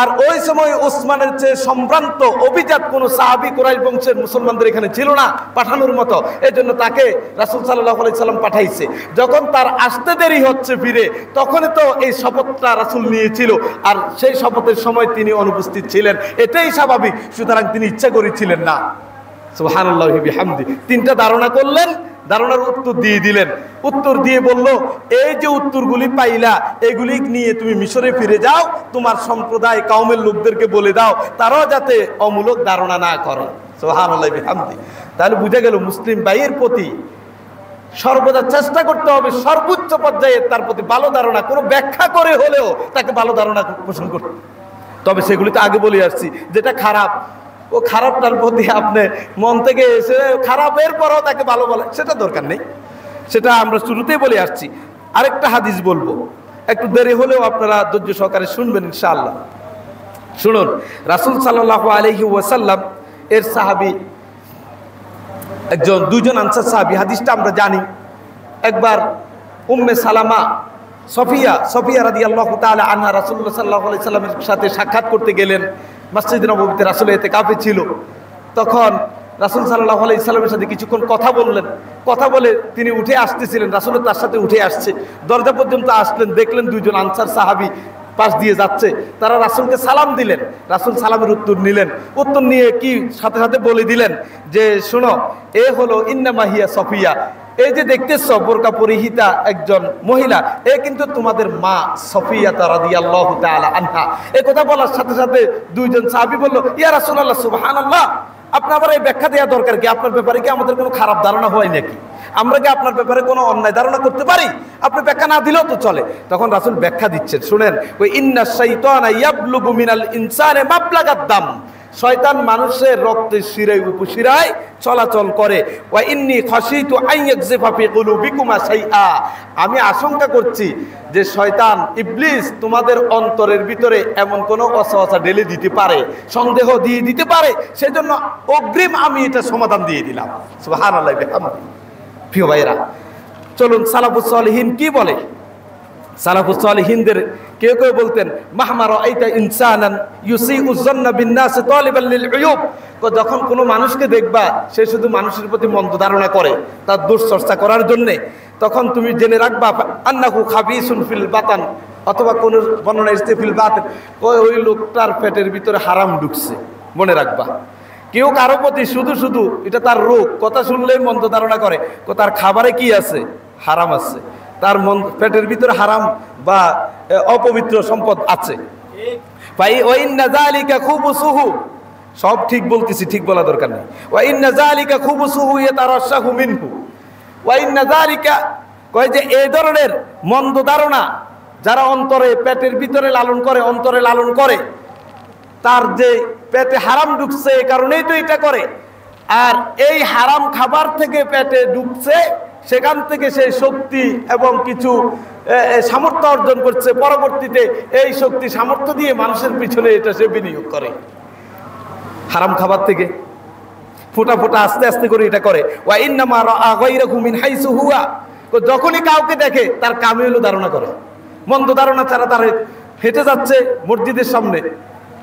আর ওই সময় ওসমানের চেয়ে সম্ভ্রান্ত অভিজাত কোন সাহাবী কুরাইশ বংশের মুসলমানদের এখানে ছিল না পাঠানোর মতো, এই জন্য তাকে রাসূল সাল্লাল্লাহু আলাইহি সাল্লাম পাঠাইছে। যখন তার আসতে দেরি হচ্ছে ফিরে, তখনই তো এই শপথটা রাসূল নিয়েছিল, আর সেই শপথের সময় তিনি অনুপস্থিত ছিলেন, এটাই স্বাভাবিক। সুতরাং তিনি ইচ্ছা করেছিলেন না। সুবহানাল্লাহি বিহামদি। 3টা ধারণা করলেন, ধারণার উত্তর দিয়ে দিলেন। উত্তর দিয়ে বলল, এই যে উত্তরগুলি পাইলা এগুলি নিয়ে তুমি মিশরে ফিরে যাও, তোমার সম্প্রদায় কওমের লোকদেরকে বলে দাও তারাও যাতে অমূলক ধারণা না করে। সুবহানাল্লাহি বিহামদি। তাহলে বুঝা গেল মুসলিম ভাইয়ের প্রতি সর্বদা চেষ্টা করতে হবে সর্বোচ্চ পর্যায়ে তার প্রতি ভালো ধারণা, কোনো ব্যাখ্যা করে হলেও তাকে ভালো ধারণা পোষণ করতে। তবে সেগুলি তো আগে বলে আসছি, যেটা খারাপ ও খারাপটার প্রতি আপনি মন থেকে এসে খারাপের পরেও তাকে ভালো বলে, সেটা দরকার নেই। সেটা আমরা শুরুতেই বলে আসছি। আরেকটা হাদিস বলবো, একটু দেরি হলেও আপনারা ধৈর্য সহকারে শুনবেন ইনশাআল্লাহ। শুনুন, রাসূল সাল্লাল্লাহু আলাইহি ওয়াসাল্লাম এর সাহাবী দুজন আনসার সাহাবী, হাদিসটা আমরা জানি। একবার উম্মে সালামা সফিয়া রাদিয়াল্লাহু তাআলা আনহা রাসূলুল্লাহ সাল্লাল্লাহু আলাইহি সাল্লামের সাথে সাক্ষাৎ করতে গেলেন। মসজিদে নববীতে রাসূল ইতিকাফে ছিল। তখন রাসূল সাল্লাল্লাহু আলাইহি সাল্লামের সাথে কিছুক্ষণ কথা বললেন। কথা বলে তিনি উঠে আসতেছিলেন, রাসূল তার সাথে উঠে আসছে। দরজা পর্যন্ত আসলেন, দেখলেন 2জন আনসার সাহাবী পাশ দিয়ে যাচ্ছে। তারা রাসূলকে সালাম দিলেন, রাসূল সালামের উত্তর নিলেন। উত্তর নিয়ে কি সাথে সাথে বলে দিলেন যে শোনো, এ হলো ইন্নামা হিয়া সফিয়া, এই যে দেখতেছ বোরকা পরিহিতা একজন মহিলা, এ কিন্তু তোমাদের মা সফিয়া রাদিয়াল্লাহু তাআলা আনহা। এই কথা বলার সাথে সাথে 2জন সাহাবী বলল, ইয়া রাসূলুল্লাহ সুবহানাল্লাহ, আপনার আবার এই ব্যাখ্যা দেওয়া দরকার কি? আপনার ব্যাপারে কি আমাদের কোনো খারাপ ধারণা হয় নাকি? আমরা কি আপনার ব্যাপারে কোনো অন্যায় ধারণা করতে পারি? আপনি ব্যাখ্যা না দিলেও তো চলে। তখন রাসূল ব্যাখ্যা দিচ্ছেন, শুনেন। ওই ইন্নাশ শাইতানা ইয়াবলুগু মিনাল ইনসানি মাবলাগাদ দাম, শয়তান মানুষের রক্তের শিরায় উপশিরায় চলাচল করে। ওয়া ইন্নী খাশিতু আন ইয়াকযিফা ফি কুলুবিকুমা শাইআ, আমি আশঙ্কা করছি যে শয়তান ইবলিস তোমাদের অন্তরের ভিতরে এমন কোনো ওয়াসওয়াসা ঢেলে দিতে পারে, সন্দেহ দিয়ে দিতে পারে, সেজন্য অগ্রিম আমি এটা সমাধান দিয়ে দিলাম। সুবহানাল্লাহি বিহামদিহি। প্রিয় ভাইরা, চলুন সালাফুস সালিহিন কি বলে। সালাফুস সালিহিনদের কেউ কেউ বলতেন, মাহমা রাআইতা ইনসানান ইউসিউজ যান্না বিন-নাস তালিবান লিল উয়ুব, যখন কোনো মানুষকে দেখবা সে শুধু মানুষের প্রতি মন্দ ধারণা করে তার দোষ চর্চা করার জন্য, তখন তুমি জেনে রাখবা আন্নাহু খাবিসুন ফিল বাতান, অথবা কোন বর্ণনা এসেছে ফিল বাতান, ওই লোকটার পেটের ভিতরে হারাম ঢুকছে, মনে রাখবা। কেউ কারো প্রতি শুধু শুধু এটা তার রোগ, কথা শুনলেই মন্দ ধারণা করে, তার খাবারে কি আছে? হারাম আছে, তার মন পেটের ভিতরে হারাম বা অপবিত্র সম্পদ আছে। ভাই ওয়া ইন্না যালিকা খুবুসুহু, সব ঠিক বলতেছি, ঠিক বলা দরকার নেই। ওয়া ইন্না যালিকা খুবুসুহু ইয়াতারাশাহু মিনহু, ওয়া ইন্না যালিকা, কয় যে এই ধরনের মন্দ ধারণা যারা অন্তরে পেটের ভিতরে লালন করে, অন্তরে লালন করে, তার যে পেটে হারাম ঢুকছে এই কারণেই তো এটা করে। আর এই হারাম খাবার থেকে পেটে ঢুকছে, সেখান থেকে সেই শক্তি এবং কিছু সামর্থ্য অর্জন করছে, পরবর্তীতে এই শক্তি সামর্থ্য দিয়ে মানুষের পিছনে এটা সে বিনিয়োগ করে। হারাম খাবার থেকে ফোঁটা ফোঁটা আস্তে আস্তে করে এটা করে। ওয়া ইন্নামা রাআ গায়রাহু মিন হাইসু হুয়া, যখনই কাউকে দেখে তার কামে হলো ধারণা করে, মন্দ ধারণা ছাড়া তার হেঁটে যাচ্ছে মসজিদের সামনে,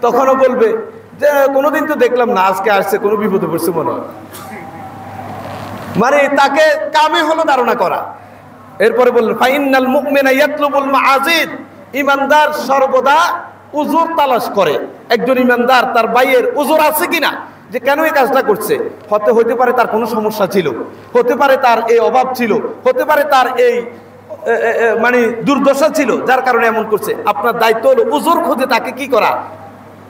তখনও বলবে যে কোনোদিন তো দেখলাম না, আজকে আসছে কোনো বিপদে পড়ছে মনে হয়, মানে তাকে কামে হলো ধারণা করা। এরপরে বললেন ফাইনাল মুমিনা ইয়াতলুবুল মাআজিদ, ইমানদার সর্বদা উযর তালাশ করে। একজন ইমানদার তার ভাইয়ের উযর আছে কিনা, যে কেন এই কাজটা করছে। হতে পারে তার কোনো সমস্যা ছিল, হতে পারে তার এই অভাব ছিল, হতে পারে তার এই মানে দুর্দশা ছিল যার কারণে এমন করছে। আপনার দায়িত্ব হলো উজুর খুঁজে তাকে কি করা,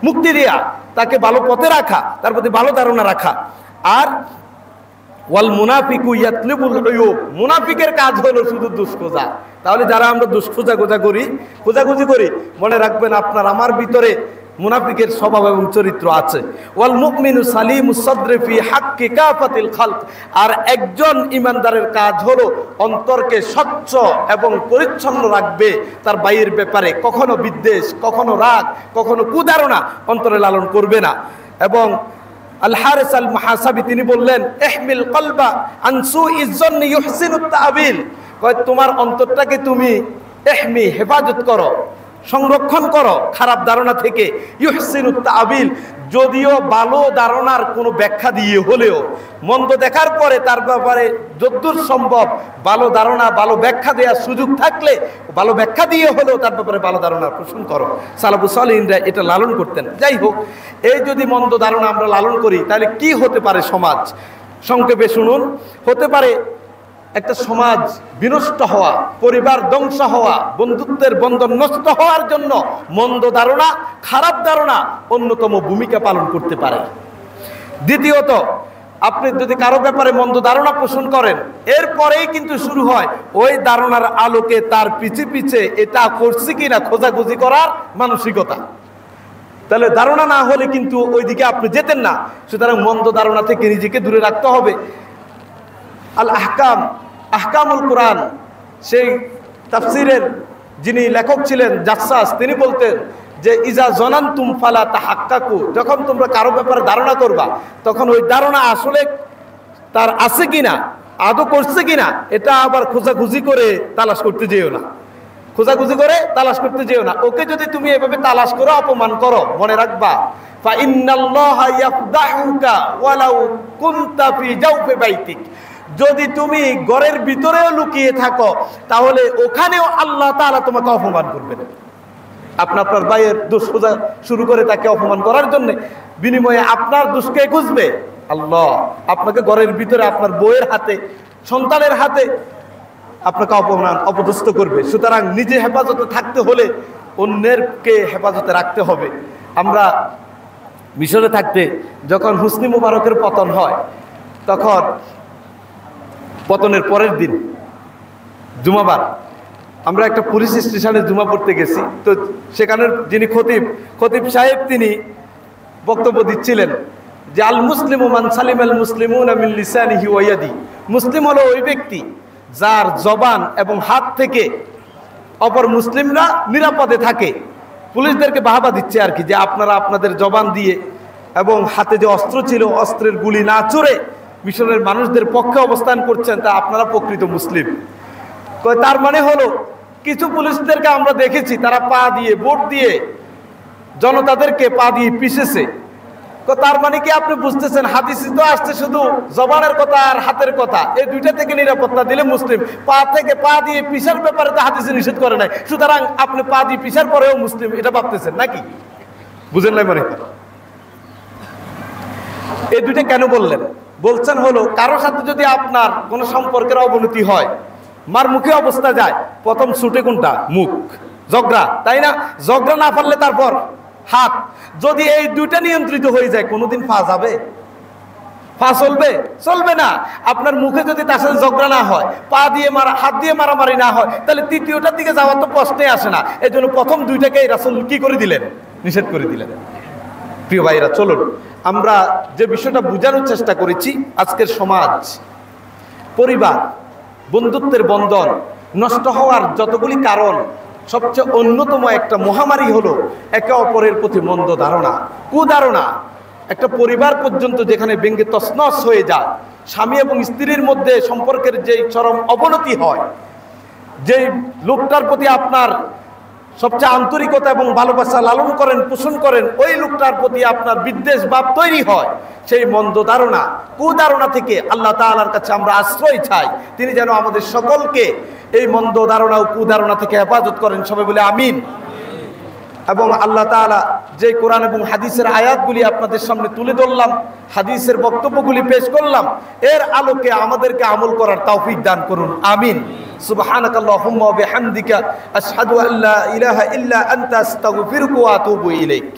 মুক্তি দেয়া, তাকে ভালো পথে রাখা, তার প্রতি ভালো ধারণা রাখা। আর ওয়াল মুনাফিকু ইয়াতলিবুল উয়ুব, মুনাফিকের কাজ হলো শুধু দোষ খোঁজা। তাহলে যারা আমরা দোষ খোঁজাখুঁজি করি, মনে রাখবেন আপনার আমার ভিতরে মুনাফিকের স্বভাব এবং চরিত্র আছে। ওয়াল মুমিনু সালিমুস সাদরি ফি হাক্কি কাফাতিল খালক, আর একজন ইমানদারের কাজ হলো অন্তরকে স্বচ্ছ এবং পরিচ্ছন্ন রাখবে তার বাইরের ব্যাপারে। কখনো বিদ্বেষ, কখনো রাগ, কখনো কুধারণা অন্তরে লালন করবে না। এবং আল হারিস আল মুহাসাবি তিনি বললেন, ইহমিল কলবা আন সুইজ জন্নি ইউহসিনুত তাবিল, তোমার অন্তরটাকে তুমি ইহমি হেফাজত করো, সংরক্ষণ করো খারাপ ধারণা থেকে। ইউহসিনুত তাবিল, যদিও ভালো ধারণার কোনো ব্যাখ্যা দিয়ে হলেও, মন্দ দেখার পরে তার ব্যাপারে যদ্দূর সম্ভব ভালো ধারণা, ভালো ব্যাখ্যা দেওয়ার সুযোগ থাকলে ভালো ব্যাখ্যা দিয়ে হলেও তার ব্যাপারে ভালো ধারণা পোষণ করো। সালাফুস সালিহিনরা এটা লালন করতেন। যাই হোক, এই যদি মন্দ ধারণা আমরা লালন করি তাহলে কি হতে পারে সমাজ? সংক্ষেপে শুনুন। হতে পারে একটা সমাজ বিনষ্ট হওয়া, পরিবার ধ্বংস হওয়া, বন্ধুত্বের বন্ধন নষ্ট হওয়ার জন্য মন্দ ধারণা, খারাপ ধারণা অন্যতম ভূমিকা পালন করতে পারে। দ্বিতীয়ত, আপনি যদি কারো ব্যাপারে মন্দ ধারণা পোষণ করেন, এরপরেই কিন্তু শুরু হয় ওই ধারণার আলোকে তার পিছে পিছে এটা করছে কিনা খোঁজাখুঁজি করার মানসিকতা। তাহলে ধারণা না হলে কিন্তু ওইদিকে আপনি যেতেন না। সুতরাং মন্দ ধারণা থেকে নিজেকে দূরে রাখতে হবে। আল আহকাম, আহকামুল কোরআন, সেই তাফসিরের যিনি লেখক ছিলেন জাসসাস, তিনি বলতেন যে ইজা জনান্তুম ফালা তাহাক্কাকু, যখন তোমরা কারো ব্যাপারে ধারণা করবা তখন ওই ধারণা আসলে তার আছে কিনা, আদৌ করছে কিনা, এটা আবার খোঁজাখুঁজি করে তালাশ করতে যেও না। খোঁজাখুঁজি করে তালাশ করতে যেও না। ওকে যদি তুমি এভাবে তালাশ করো, অপমান করো, মনে রাখবা ফা ইন্নাল্লাহা ইয়াফদাহুকা ওয়ালাউ কুনতা ফি জাওফি বাইতিক, যদি তুমি ঘরের ভিতরেও লুকিয়ে থাকো তাহলে ওখানেও আল্লাহ তাআলা তোমাকে অপমান করবেন। আপনার ভাইয়ের দোষ খোঁজা শুরু করে তাকে অপমান করার জন্য, বিনিময়ে আপনার দোষকে খুঁজবে আল্লাহ। আপনাকে ঘরের ভিতরে আপনার বউয়ের হাতে, সন্তানের হাতে আপনাকে অপদস্থ করবে। সুতরাং নিজে হেফাজতে থাকতে হলে অন্যেরকে হেফাজতে রাখতে হবে। আমরা মিশরে থাকতে যখন হুসনি মুবারকের পতন হয়, তখন পতনের পরের দিন জুমাবার আমরা একটা পুলিশ স্টেশনে জুমা পড়তে গেছি। তো সেখানের যিনি খতিব সাহেব, তিনি বক্তব্য দিচ্ছিলেন যে আল মুসলিমু মান সালিম আল মুসলিমুনা মিন লিসানিহি ওয়া ইয়াদি, মুসলিম হলো ওই ব্যক্তি যার জবান এবং হাত থেকে অপর মুসলিমরা নিরাপদে থাকে। পুলিশদেরকে বাহাবা দিচ্ছে আর কি, যে আপনারা আপনাদের জবান দিয়ে এবং হাতে যে অস্ত্র ছিল অস্ত্রের গুলি না চড়ে মিশরের মানুষদের পক্ষে অবস্থান করছেন, তা আপনারা প্রকৃত মুসলিম। তার মানে হলো কিছু পুলিশদেরকে আমরা দেখেছি তারা পা দিয়ে, বোট দিয়ে জনতাদেরকে পা দিয়ে পিষেছে। তার মানে কি আপনি বুঝতেছেন, হাদিসে তো আসছে শুধু জবানের কথা আর হাতের কথা, এই দুইটা থেকে নিরাপত্তা দিলে মুসলিম। পা দিয়ে পিষার ব্যাপারে তো হাদিসে নিষেধ করে নাই। সুতরাং আপনি পা দিয়ে পিষার পরেও মুসলিম, এটা ভাবতেছেন নাকি? বুঝেন নাই মানে? এই দুইটা কেন বললেন? বলছেন হলো কারোর সাথে যদি আপনার কোনো সম্পর্কের অবনতি হয়, মার মুখে অবস্থা যায়, প্রথম ছুটে কোনটা? মুখ, জগরা, তাই না? জগরা না পারলে তারপর হাত। যদি এই দুইটা নিয়ন্ত্রিত হয়ে যায়, কোনোদিন পা যাবে? পা চলবে? চলবে না। আপনার মুখে যদি তার সাথে ঝগড়া না হয়, পা দিয়ে হাত দিয়ে মারামারি না হয়, তাহলে তৃতীয়টার দিকে যাওয়ার তো প্রশ্নই আসে না। এই জন্য প্রথম দুইটাকে রাসূল কি করে দিলেন? নিষেধ করে দিলেন। প্রিয় ভাইরা, চলুন আমরা যে বিষয়টা বোঝানোর চেষ্টা করেছি, আজকের সমাজ, পরিবার, বন্ধুত্বের বন্ধন নষ্ট হওয়ার যতগুলি কারণ, সবচেয়ে অন্যতম একটা মহামারী হলো একে অপরের প্রতি মন্দ ধারণা, কুধারণা। একটা পরিবার পর্যন্ত যেখানে ভেঙে তছনছ হয়ে যায়, স্বামী এবং স্ত্রীর মধ্যে সম্পর্কের যে চরম অবনতি হয়, যে লোকটার প্রতি আপনার সবচেয়ে আন্তরিকতা এবং ভালোবাসা লালন করেন, পোষণ করেন, ওই লোকটার প্রতি আপনার বিদ্বেষ ভাব তৈরি হয়, সেই মন্দ ধারণা, কুধারণা থেকে আল্লাহ তাআলার কাছে আমরা আশ্রয় চাই। তিনি যেন আমাদের সকলকে এই মন্দ ধারণা ও কুধারণা থেকে হেফাজত করেন। সবাই বলে আমিন। এবং আল্লাহ তাআলা যে কোরআন এবং হাদিসের আয়াতগুলি আপনাদের সামনে তুলে ধরলাম, হাদিসের বক্তব্যগুলি পেশ করলাম, এর আলোকে আমাদেরকে আমল করার তৌফিক দান করুন, আমিন। সুবহানাকাল্লাহুম্মা ওয়া বিহামদিকা আশহাদু আল্লা ইলাহা ইল্লা আনতা আস্তাগফিরুকা ওয়া আতুবু ইলাইক।